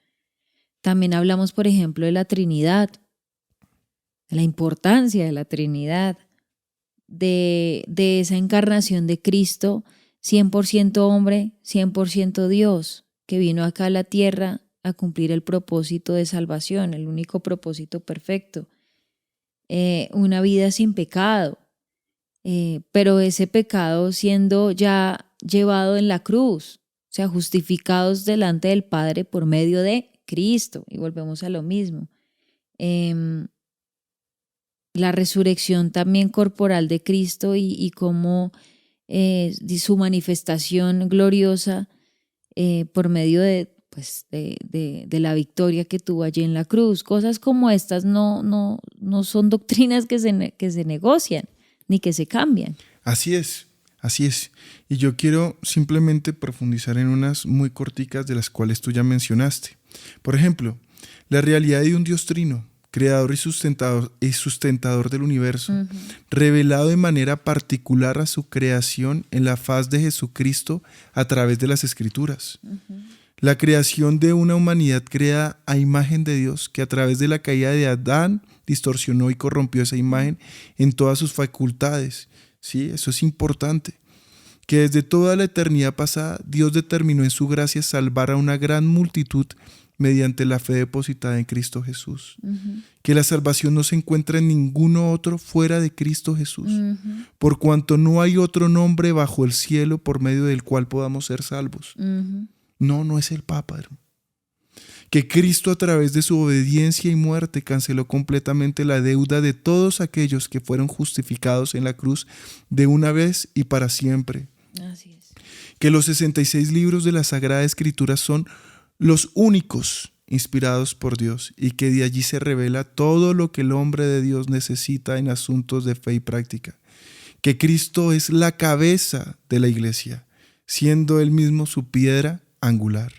También hablamos, por ejemplo, de la Trinidad, de la importancia de la Trinidad, de esa encarnación de Cristo, 100% hombre, 100% Dios, que vino acá a la tierra a cumplir el propósito de salvación, el único propósito perfecto. Una vida sin pecado, pero ese pecado siendo ya llevado en la cruz, o sea, justificados delante del Padre por medio de Cristo, y volvemos a lo mismo. La resurrección también corporal de Cristo y cómo su manifestación gloriosa por medio de la victoria que tuvo allí en la cruz. Cosas como estas no son doctrinas que se negocian ni que se cambian. Así es. Y yo quiero simplemente profundizar en unas muy corticas de las cuales tú ya mencionaste. Por ejemplo, la realidad de un Dios trino, creador y sustentador del universo, revelado de manera particular a su creación en la faz de Jesucristo a través de las Escrituras. La creación de una humanidad creada a imagen de Dios, que a través de la caída de Adán distorsionó y corrompió esa imagen en todas sus facultades. Sí, eso es importante. Que desde toda la eternidad pasada, Dios determinó en su gracia salvar a una gran multitud mediante la fe depositada en Cristo Jesús. Que la salvación no se encuentra en ninguno otro fuera de Cristo Jesús, por cuanto no hay otro nombre bajo el cielo por medio del cual podamos ser salvos. No es el Papa, hermano. Que Cristo a través de su obediencia y muerte canceló completamente la deuda de todos aquellos que fueron justificados en la cruz de una vez y para siempre. Así es. Que los 66 libros de la Sagrada Escritura son los únicos inspirados por Dios y que de allí se revela todo lo que el hombre de Dios necesita en asuntos de fe y práctica. Que Cristo es la cabeza de la iglesia, siendo él mismo su piedra angular.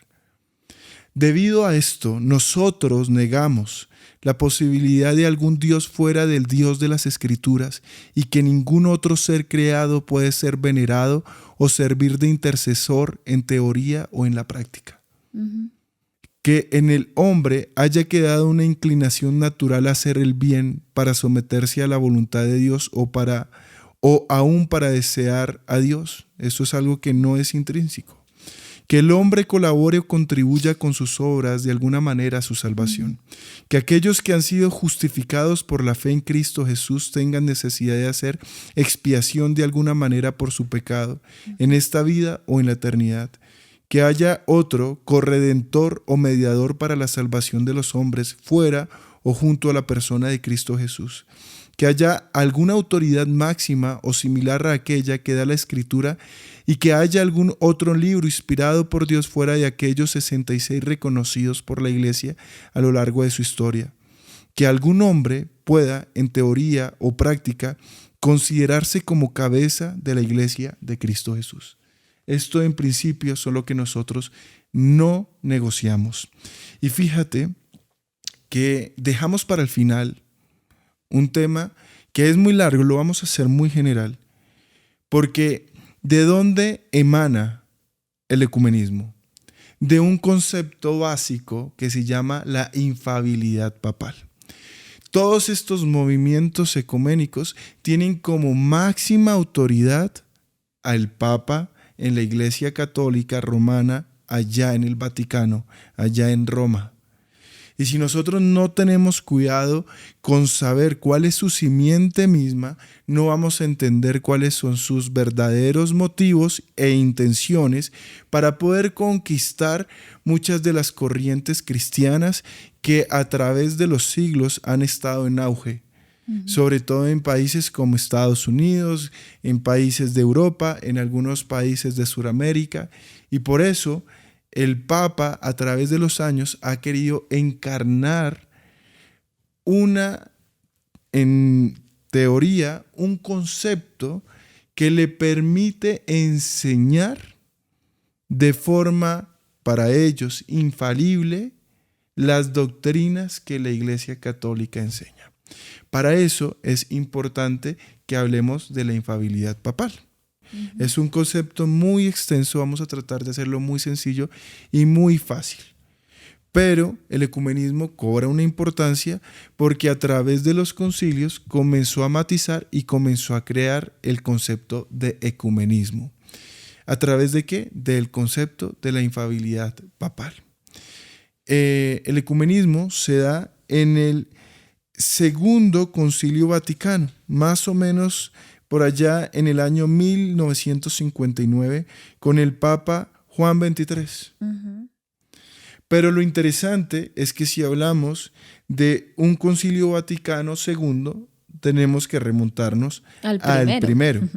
Debido a esto, nosotros negamos la posibilidad de algún Dios fuera del Dios de las Escrituras y que ningún otro ser creado puede ser venerado o servir de intercesor en teoría o en la práctica. Que en el hombre haya quedado una inclinación natural a hacer el bien para someterse a la voluntad de Dios o aún para desear a Dios. Eso es algo que no es intrínseco. Que el hombre colabore o contribuya con sus obras de alguna manera a su salvación. Que aquellos que han sido justificados por la fe en Cristo Jesús tengan necesidad de hacer expiación de alguna manera por su pecado, en esta vida o en la eternidad. Que haya otro corredentor o mediador para la salvación de los hombres fuera o junto a la persona de Cristo Jesús. que haya alguna autoridad máxima o similar a aquella que da la Escritura y que haya algún otro libro inspirado por Dios fuera de aquellos 66 reconocidos por la Iglesia a lo largo de su historia. Que algún hombre pueda, en teoría o práctica, considerarse como cabeza de la Iglesia de Cristo Jesús. Esto en principio es lo que nosotros no negociamos. Y fíjate que dejamos para el final un tema que es muy largo, lo vamos a hacer muy general, porque ¿de dónde emana el ecumenismo? De un concepto básico que se llama la infalibilidad papal. Todos estos movimientos ecuménicos tienen como máxima autoridad al Papa en la Iglesia Católica Romana, allá en el Vaticano, allá en Roma. Y si nosotros no tenemos cuidado con saber cuál es su simiente misma, no vamos a entender cuáles son sus verdaderos motivos e intenciones para poder conquistar muchas de las corrientes cristianas que a través de los siglos han estado en auge. Sobre todo en países como Estados Unidos, en países de Europa, en algunos países de Sudamérica. Y por eso el Papa a través de los años ha querido encarnar en teoría, un concepto que le permite enseñar de forma para ellos infalible las doctrinas que la Iglesia Católica enseña. Para eso es importante que hablemos de la infalibilidad papal. Es un concepto muy extenso, vamos a tratar de hacerlo muy sencillo y muy fácil. Pero el ecumenismo cobra una importancia porque a través de los concilios comenzó a matizar y comenzó a crear el concepto de ecumenismo. ¿A través de qué? Del concepto de la infalibilidad papal. El ecumenismo se da en el Segundo Concilio Vaticano, más o menos por allá en el año 1959, con el Papa Juan XXIII. Pero lo interesante es que si hablamos de un Concilio Vaticano II, tenemos que remontarnos al primero,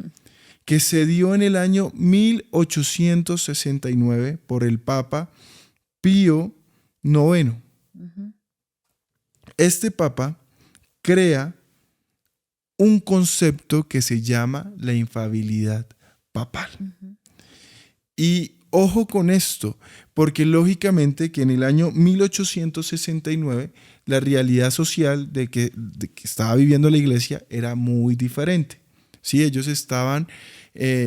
que se dio en el año 1869 por el Papa Pío IX. Este Papa crea un concepto que se llama la infalibilidad papal. Y ojo con esto, porque lógicamente que en el año 1869 la realidad social de que estaba viviendo la Iglesia era muy diferente. Sí, ellos estaban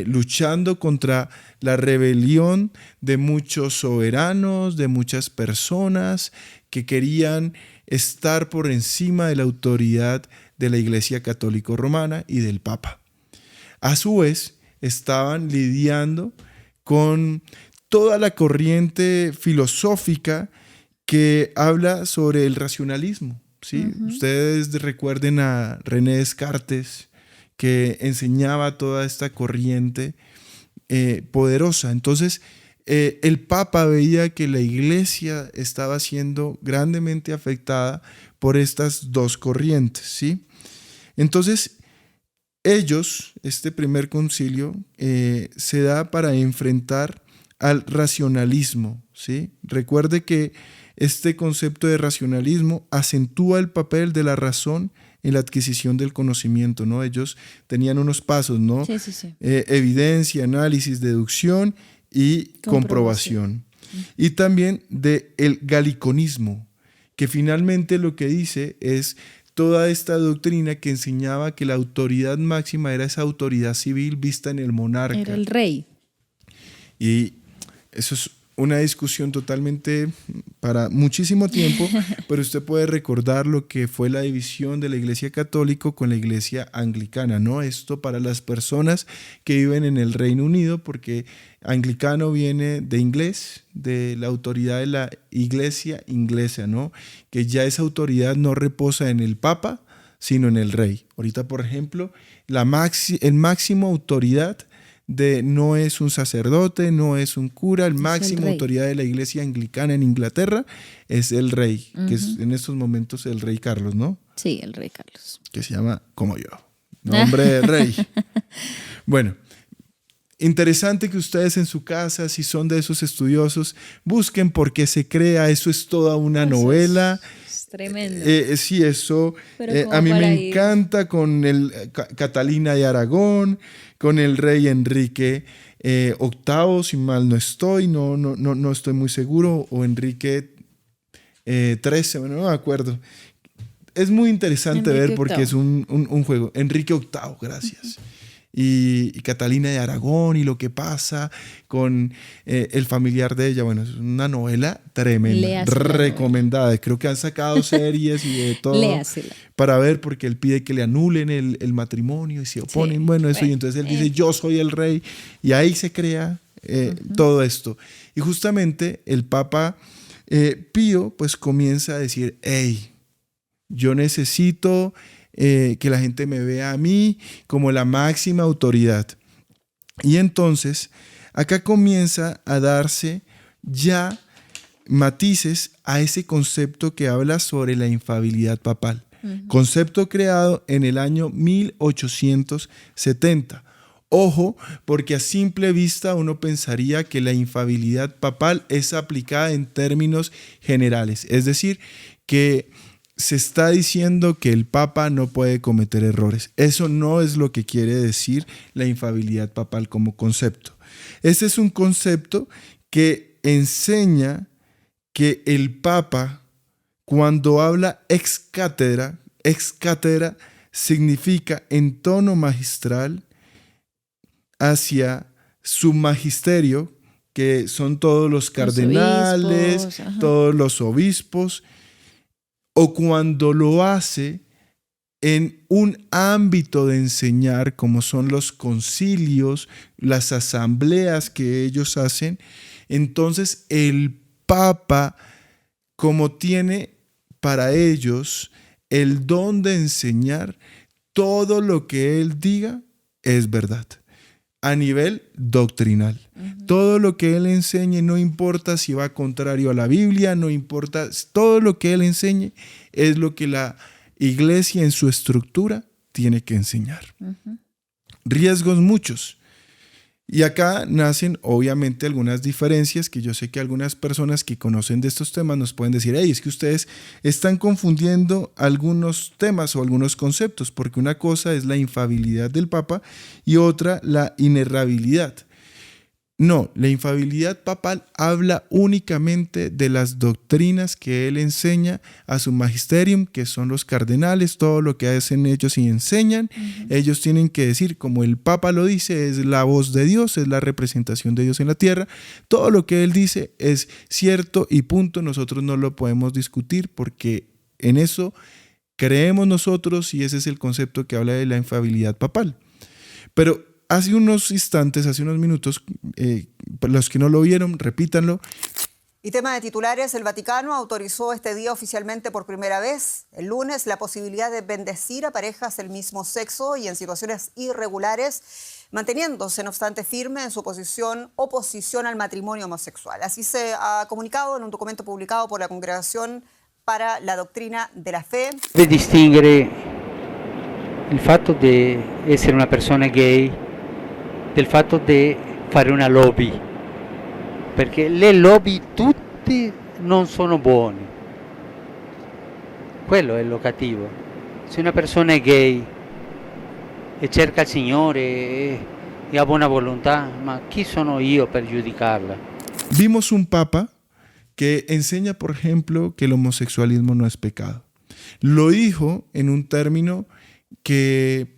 luchando contra la rebelión de muchos soberanos, de muchas personas que querían estar por encima de la autoridad de la Iglesia Católica Romana y del Papa. A su vez, estaban lidiando con toda la corriente filosófica que habla sobre el racionalismo. ¿Sí? Ustedes recuerden a René Descartes, que enseñaba toda esta corriente poderosa. Entonces, el Papa veía que la Iglesia estaba siendo grandemente afectada por estas dos corrientes, ¿sí? Entonces, este primer concilio, se da para enfrentar al racionalismo, ¿sí? Recuerde que este concepto de racionalismo acentúa el papel de la razón en la adquisición del conocimiento, ¿no? Ellos tenían unos pasos, ¿no? Sí. Evidencia, análisis, deducción y comprobación. Y también del galiconismo, que finalmente lo que dice es toda esta doctrina que enseñaba que la autoridad máxima era esa autoridad civil vista en el monarca. Era el rey. Y eso es una discusión totalmente para muchísimo tiempo, pero usted puede recordar lo que fue la división de la Iglesia Católica con la Iglesia Anglicana, ¿no? Esto para las personas que viven en el Reino Unido, porque anglicano viene de inglés, de la autoridad de la Iglesia inglesa, ¿no? Que ya esa autoridad no reposa en el Papa, sino en el Rey. Ahorita, por ejemplo, el máximo autoridad no es un sacerdote, no es un cura, el máximo autoridad de la Iglesia anglicana en Inglaterra es el rey, que es en estos momentos el rey Carlos, ¿no? Sí, el rey Carlos. Que se llama como yo. Nombre de rey. Bueno, interesante que ustedes en su casa, si son de esos estudiosos, busquen por qué se crea. Eso es toda una novela. Es tremendo. Sí, eso Pero a mí para me ir... encanta con Catalina de Aragón, con el rey Enrique VIII, si mal no estoy, no estoy muy seguro, o Enrique XIII, bueno, no me acuerdo. Es muy interesante Enrique ver porque VIII. es un juego. Enrique VIII, gracias. Y Catalina de Aragón y lo que pasa con el familiar de ella. Bueno, es una novela tremenda, Léase la recomendada. Creo que han sacado series y de todo Léasela. para ver, porque él pide que le anulen el matrimonio y se oponen. Sí, Bueno, eso. Y bueno, entonces él dice, yo soy el rey. Y ahí se crea todo esto. Y justamente el Papa Pío pues comienza a decir, hey, yo necesito que la gente me vea a mí como la máxima autoridad. Y entonces acá comienza a darse ya matices a ese concepto que habla sobre la infalibilidad papal. Concepto creado en el año 1870. Ojo, porque a simple vista uno pensaría que la infalibilidad papal es aplicada en términos generales, es decir, que se está diciendo que el Papa no puede cometer errores. Eso no es lo que quiere decir la infalibilidad papal como concepto. Este es un concepto que enseña que el Papa, cuando habla ex cátedra significa en tono magistral hacia su magisterio, que son todos los cardenales, obispos, todos los obispos, o cuando lo hace en un ámbito de enseñar, como son los concilios, las asambleas que ellos hacen, entonces el Papa, como tiene para ellos el don de enseñar, todo lo que él diga es verdad, a nivel doctrinal. Todo lo que él enseñe, no importa si va contrario a la Biblia, no importa, todo lo que él enseñe es lo que la iglesia en su estructura tiene que enseñar. Riesgos muchos. Y acá nacen obviamente algunas diferencias que yo sé que algunas personas que conocen de estos temas nos pueden decir, hey, es que ustedes están confundiendo algunos temas o algunos conceptos, porque una cosa es la infalibilidad del Papa y otra la inerrabilidad. No, la infalibilidad papal habla únicamente de las doctrinas que él enseña a su magisterium, que son los cardenales, todo lo que hacen ellos y enseñan. Ellos tienen que decir, como el Papa lo dice, es la voz de Dios, es la representación de Dios en la tierra. Todo lo que él dice es cierto y punto. Nosotros no lo podemos discutir porque en eso creemos nosotros y ese es el concepto que habla de la infalibilidad papal. Pero hace unos instantes, hace unos minutos, los que no lo vieron, repítanlo. Y tema de titulares, el Vaticano autorizó este día oficialmente por primera vez, el lunes, la posibilidad de bendecir a parejas del mismo sexo y en situaciones irregulares, manteniéndose, no obstante, firme en su oposición al matrimonio homosexual. Así se ha comunicado en un documento publicado por la Congregación para la Doctrina de la Fe. Deve distinguere il fatto di essere una persona gay del fatto di fare una lobby, perché le lobby tutte non sono buone, quello è lo cattivo. Se una persona è gay e cerca il Signore e ha buona volontà, ma chi sono io per giudicarla? Vimos un Papa que enseña, por ejemplo, que el homosexualismo no es pecado. Lo dijo en un término que,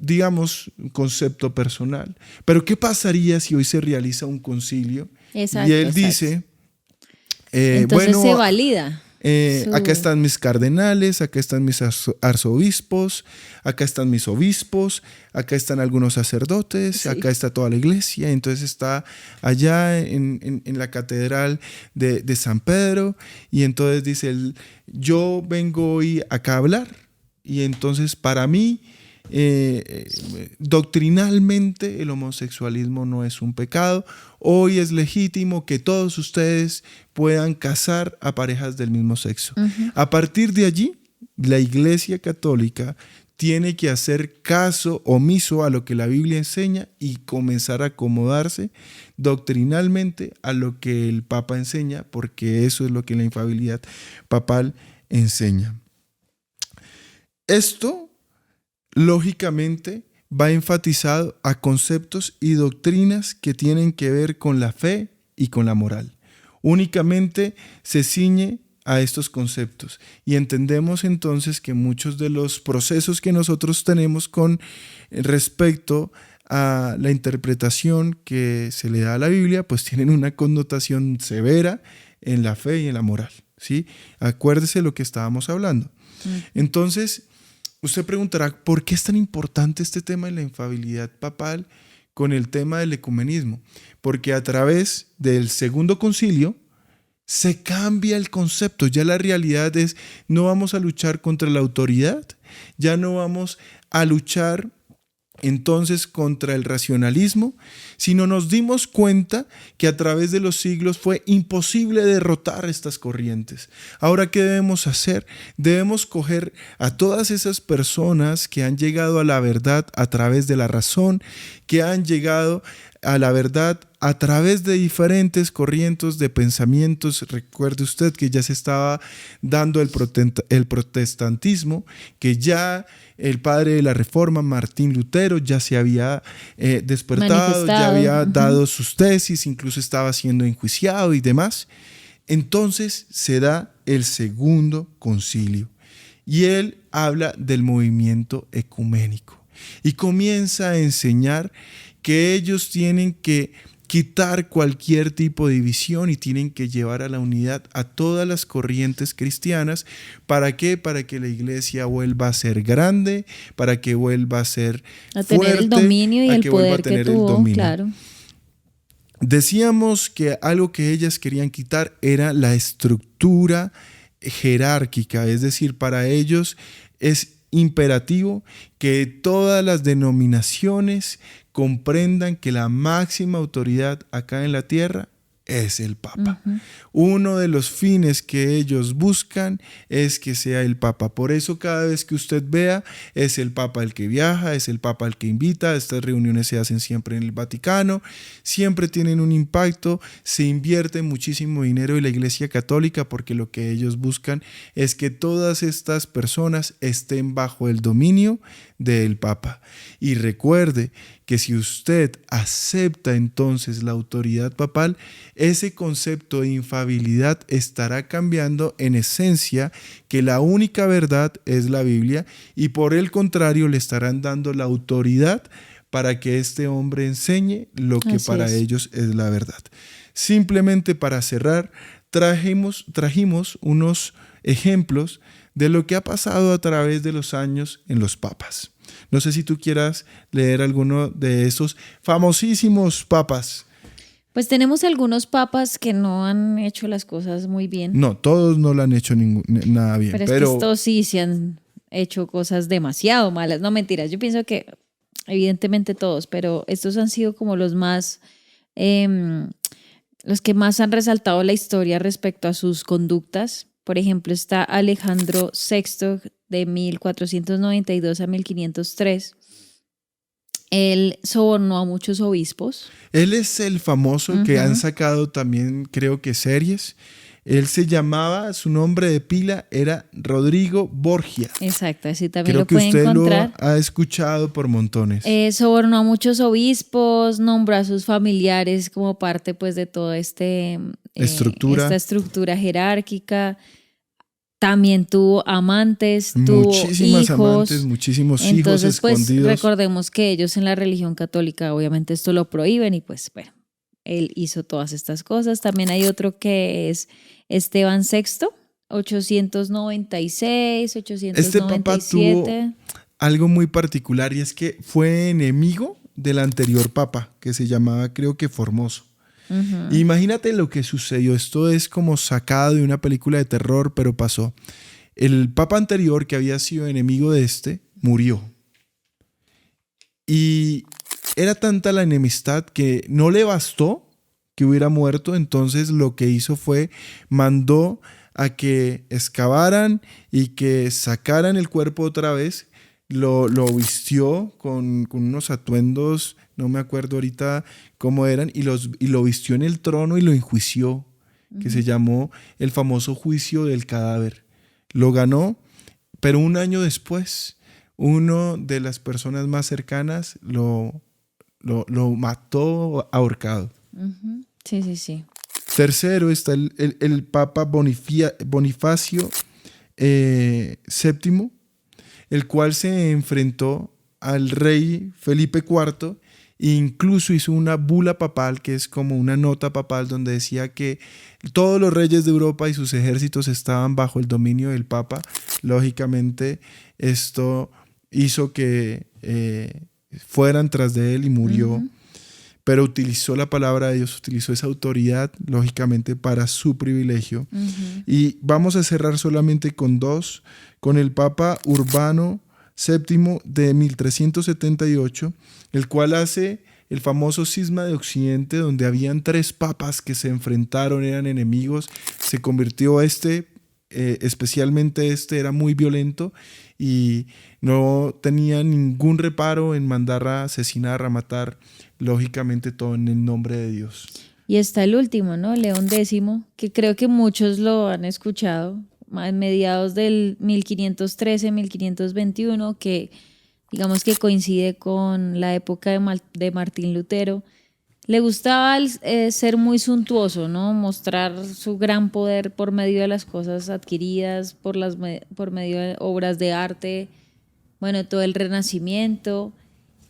digamos, un concepto personal. Pero ¿qué pasaría si hoy se realiza un concilio? Exacto, y él dice, entonces bueno, se valida. Acá están mis cardenales, acá están mis arzobispos, acá están mis obispos, acá están algunos sacerdotes, acá está toda la iglesia. Entonces está allá en la catedral de San Pedro y entonces dice, yo vengo hoy acá a hablar y entonces para mí doctrinalmente el homosexualismo no es un pecado. Hoy es legítimo que todos ustedes puedan casar a parejas del mismo sexo. A partir de allí, la Iglesia Católica tiene que hacer caso omiso a lo que la Biblia enseña y comenzar a acomodarse doctrinalmente a lo que el Papa enseña, porque eso es lo que la infalibilidad papal enseña. Esto, lógicamente, va enfatizado a conceptos y doctrinas que tienen que ver con la fe y con la moral. Únicamente se ciñe a estos conceptos y entendemos entonces que muchos de los procesos que nosotros tenemos con respecto a la interpretación que se le da a la Biblia pues tienen una connotación severa en la fe y en la moral, ¿sí? Acuérdese lo que estábamos hablando. Entonces, usted preguntará, ¿por qué es tan importante este tema de la infalibilidad papal con el tema del ecumenismo? Porque a través del Segundo Concilio se cambia el concepto. Ya la realidad es, no vamos a luchar contra la autoridad, ya no vamos a luchar entonces contra el racionalismo, sino nos dimos cuenta que a través de los siglos fue imposible derrotar estas corrientes. Ahora, ¿qué debemos hacer? Debemos coger a todas esas personas que han llegado a la verdad a través de la razón, que han llegado a la verdad a través de diferentes corrientes de pensamientos. Recuerde usted que ya se estaba dando el protestantismo, que ya el padre de la Reforma, Martín Lutero, ya se había despertado, ya había dado sus tesis, incluso estaba siendo enjuiciado y demás. Entonces se da el Segundo Concilio y él habla del movimiento ecuménico y comienza a enseñar que ellos tienen que quitar cualquier tipo de división y tienen que llevar a la unidad a todas las corrientes cristianas. ¿Para qué? Para que la iglesia vuelva a ser grande, para que vuelva a ser fuerte, tener el dominio y el poder que tuvo, claro. Decíamos que algo que ellas querían quitar era la estructura jerárquica, es decir, para ellos es imperativo que todas las denominaciones comprendan que la máxima autoridad acá en la tierra es el Papa. Uno de los fines que ellos buscan es que sea el Papa. Por eso cada vez que usted vea, es el Papa el que viaja, es el Papa el que invita. Estas reuniones se hacen siempre en el Vaticano, siempre tienen un impacto, se invierte muchísimo dinero en la Iglesia Católica porque lo que ellos buscan es que todas estas personas estén bajo el dominio del Papa. Y recuerde que si usted acepta entonces la autoridad papal, ese concepto de infalibilidad estará cambiando en esencia que la única verdad es la Biblia y por el contrario le estarán dando la autoridad para que este hombre enseñe lo que para ellos es la verdad. Simplemente para cerrar, trajimos unos ejemplos de lo que ha pasado a través de los años en los papas. No sé si tú quieras leer alguno de esos famosísimos papas. Pues tenemos algunos papas que no han hecho las cosas muy bien. No, todos no lo han hecho nada bien. Pero es que estos sí se han hecho cosas demasiado malas. No, mentiras, yo pienso que evidentemente todos, pero estos han sido como los más, los que más han resaltado la historia respecto a sus conductas. Por ejemplo, está Alejandro VI de 1492 a 1503. Él sobornó a muchos obispos. Él es el famoso que han sacado también, creo que series. Él se llamaba, su nombre de pila era Rodrigo Borgia. Exacto, así también creo lo pueden encontrar. Creo que usted lo ha escuchado por montones. Sobornó a muchos obispos, nombró a sus familiares como parte pues de toda esta estructura jerárquica. También tuvo amantes, muchísimas tuvo hijos. Amantes, muchísimos hijos Entonces, escondidos. Pues recordemos que ellos en la religión católica obviamente esto lo prohíben y pues bueno, él hizo todas estas cosas. También hay otro que es Esteban VI, 896, 897. Este papa tuvo algo muy particular y es que fue enemigo del anterior papa que se llamaba, creo que Formoso. Imagínate lo que sucedió. Esto es como sacado de una película de terror, pero pasó. El papa anterior, que había sido enemigo de este, murió. Y era tanta la enemistad que no le bastó que hubiera muerto. Entonces lo que hizo fue mandó a que excavaran y que sacaran el cuerpo otra vez. Lo vistió con unos atuendos, no me acuerdo ahorita cómo eran, y lo vistió en el trono y lo enjuició, que se llamó el famoso juicio del cadáver. Lo ganó, pero un año después, uno de las personas más cercanas lo mató ahorcado. Sí, sí, sí. Tercero está el Papa Bonifacio VII, el cual se enfrentó al rey Felipe IV e incluso hizo una bula papal, que es como una nota papal donde decía que todos los reyes de Europa y sus ejércitos estaban bajo el dominio del Papa. Lógicamente esto hizo que fueran tras de él y murió. Pero utilizó la palabra de Dios, utilizó esa autoridad, lógicamente, para su privilegio. Y vamos a cerrar solamente con dos, con el Papa Urbano VII de 1378, el cual hace el famoso cisma de Occidente, donde habían 3 papas que se enfrentaron, eran enemigos. Se convirtió especialmente era muy violento y no tenía ningún reparo en mandar a asesinar, a matar, lógicamente todo en el nombre de Dios. Y está el último, ¿no? León X, que creo que muchos lo han escuchado, a mediados del 1513, 1521, que digamos que coincide con la época de Martín Lutero. Le gustaba ser muy suntuoso, ¿no? Mostrar su gran poder por medio de las cosas adquiridas, por medio de obras de arte, bueno, todo el Renacimiento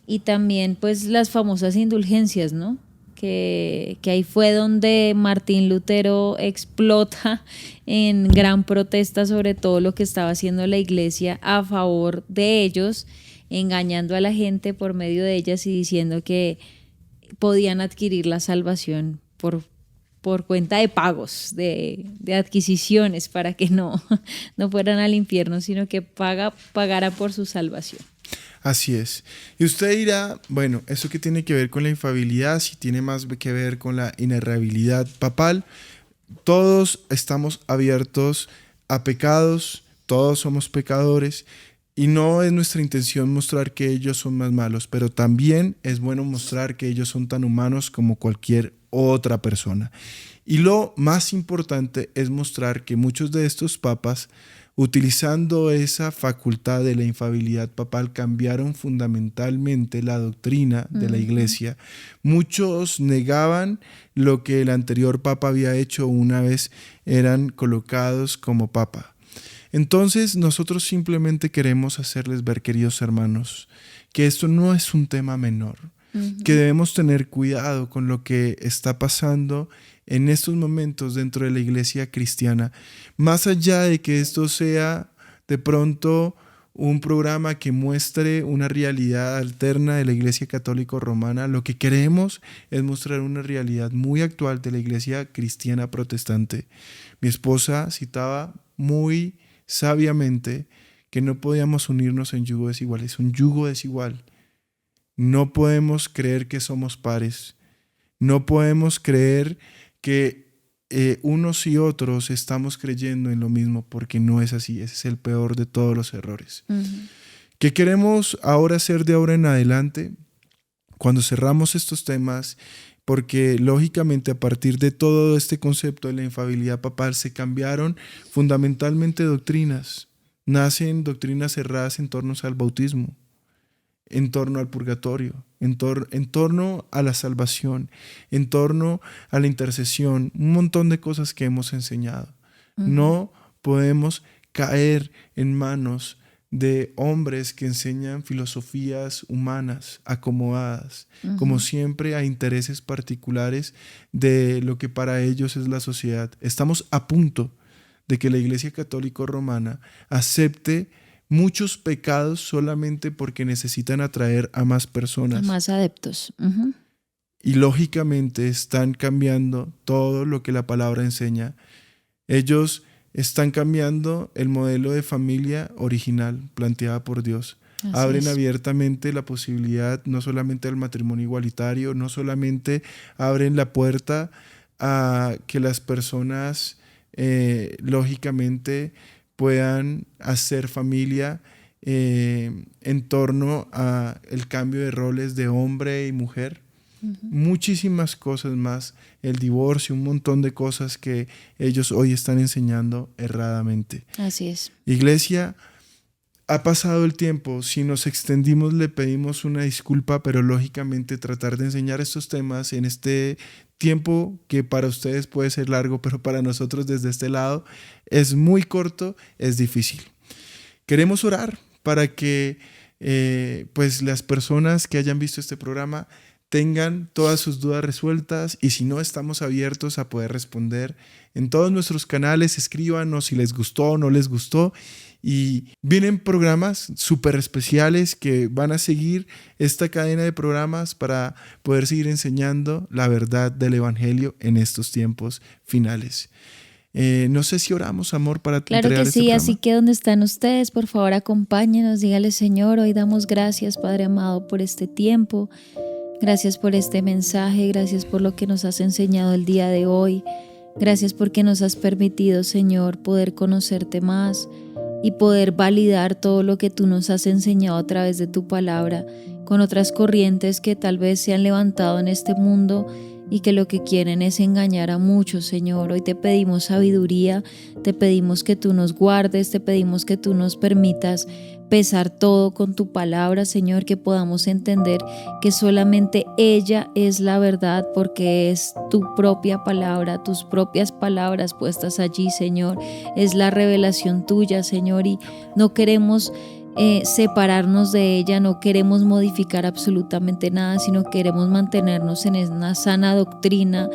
y también pues las famosas indulgencias, ¿no? Que ahí fue donde Martín Lutero explota en gran protesta sobre todo lo que estaba haciendo la iglesia a favor de ellos, engañando a la gente por medio de ellas y diciendo que podían adquirir la salvación por cuenta de pagos, de adquisiciones, para que no fueran al infierno, sino que pagara por su salvación. Así es. Y usted dirá, bueno, ¿eso qué tiene que ver con la infabilidad? Si tiene más que ver con la inerrabilidad papal. Todos estamos abiertos a pecados, todos somos pecadores. Y no es nuestra intención mostrar que ellos son más malos, pero también es bueno mostrar que ellos son tan humanos como cualquier otra persona. Y lo más importante es mostrar que muchos de estos papas, utilizando esa facultad de la infabilidad papal, cambiaron fundamentalmente la doctrina de la iglesia. Muchos negaban lo que el anterior papa había hecho una vez eran colocados como papa. Entonces nosotros simplemente queremos hacerles ver, queridos hermanos, que esto no es un tema menor, que debemos tener cuidado con lo que está pasando en estos momentos dentro de la iglesia cristiana. Más allá de que esto sea de pronto un programa que muestre una realidad alterna de la iglesia católica romana, lo que queremos es mostrar una realidad muy actual de la iglesia cristiana protestante. Mi esposa citaba muy sabiamente que no podíamos unirnos en yugo desigual. Es un yugo desigual. No podemos creer que somos pares. No podemos creer que unos y otros estamos creyendo en lo mismo, porque no es así. Ese es el peor de todos los errores. ¿Qué queremos ahora hacer de ahora en adelante? Cuando cerramos estos temas, porque lógicamente a partir de todo este concepto de la infabilidad papal se cambiaron fundamentalmente doctrinas. Nacen doctrinas cerradas en torno al bautismo, en torno al purgatorio, en torno a la salvación, en torno a la intercesión, un montón de cosas que hemos enseñado. No podemos caer en manos de hombres que enseñan filosofías humanas acomodadas, como siempre a intereses particulares de lo que para ellos es la sociedad. Estamos a punto de que la Iglesia Católica Romana acepte muchos pecados solamente porque necesitan atraer a más personas. A más adeptos. Y lógicamente están cambiando todo lo que la palabra enseña. Ellos están cambiando el modelo de familia original planteada por Dios. Abren abiertamente la posibilidad no solamente del matrimonio igualitario, no solamente abren la puerta a que las personas lógicamente puedan hacer familia en torno a el cambio de roles de hombre y mujer. Muchísimas cosas más, el divorcio, un montón de cosas que ellos hoy están enseñando erradamente. Así es. Iglesia, ha pasado el tiempo, si nos extendimos le pedimos una disculpa, pero lógicamente tratar de enseñar estos temas en este tiempo que para ustedes puede ser largo, pero para nosotros desde este lado es muy corto, es difícil. Queremos orar para que pues las personas que hayan visto este programa tengan todas sus dudas resueltas, y si no, estamos abiertos a poder responder en todos nuestros canales. Escríbanos si les gustó o no les gustó, y vienen programas súper especiales que van a seguir esta cadena de programas para poder seguir enseñando la verdad del Evangelio en estos tiempos finales. No sé si oramos, amor, para Claro que entregar sí, este así que donde están ustedes, por favor acompáñenos, dígale: Señor, hoy damos gracias, Padre amado, por este tiempo. Gracias por este mensaje, gracias por lo que nos has enseñado el día de hoy. Gracias porque nos has permitido, Señor, poder conocerte más y poder validar todo lo que tú nos has enseñado a través de tu palabra con otras corrientes que tal vez se han levantado en este mundo y que lo que quieren es engañar a muchos, Señor. Hoy te pedimos sabiduría, te pedimos que tú nos guardes, te pedimos que tú nos permitas pesar todo con tu palabra, Señor, que podamos entender que solamente ella es la verdad, porque es tu propia palabra, tus propias palabras puestas allí, Señor. Es la revelación tuya, Señor, y no queremos separarnos de ella, no queremos modificar absolutamente nada, sino queremos mantenernos en una sana doctrina,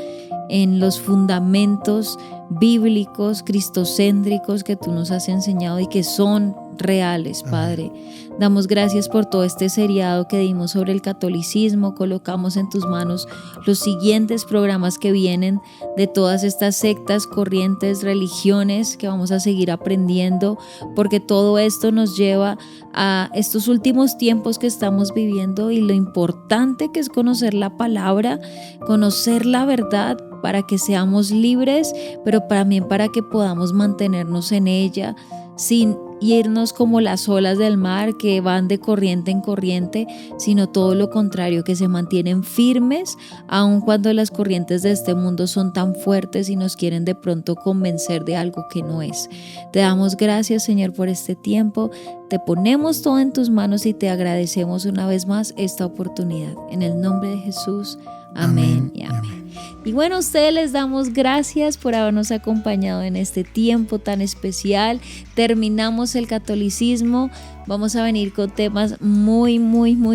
en los fundamentos bíblicos, cristocéntricos que tú nos has enseñado y que son reales, Padre. Damos gracias por todo este seriado que dimos sobre el catolicismo. Colocamos en tus manos los siguientes programas que vienen de todas estas sectas, corrientes, religiones que vamos a seguir aprendiendo, porque todo esto nos lleva a estos últimos tiempos que estamos viviendo y lo importante que es conocer la palabra, conocer la verdad, para que seamos libres, pero también para que podamos mantenernos en ella sin irnos como las olas del mar que van de corriente en corriente, sino todo lo contrario, que se mantienen firmes aun cuando las corrientes de este mundo son tan fuertes y nos quieren de pronto convencer de algo que no es. Te damos gracias, Señor, por este tiempo. Te ponemos todo en tus manos y te agradecemos una vez más esta oportunidad. En el nombre de Jesús. Amén y amén. Y bueno, a ustedes les damos gracias por habernos acompañado en este tiempo tan especial. Terminamos el catolicismo. Vamos a venir con temas muy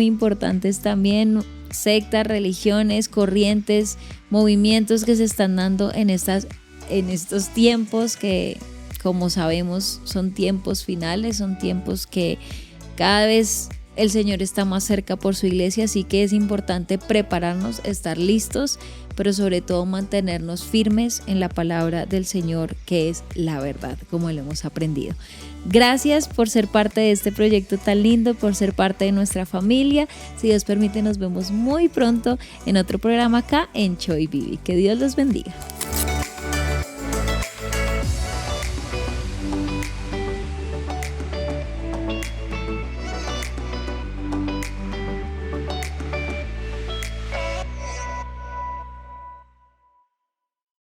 importantes también. Sectas, religiones, corrientes, movimientos que se están dando en estos tiempos que, como sabemos, son tiempos finales, son tiempos que cada vez el Señor está más cerca por su iglesia, así que es importante prepararnos, estar listos, pero sobre todo mantenernos firmes en la palabra del Señor, que es la verdad, como lo hemos aprendido. Gracias por ser parte de este proyecto tan lindo, por ser parte de nuestra familia. Si Dios permite, nos vemos muy pronto en otro programa acá en Choy Vivi. Que Dios los bendiga.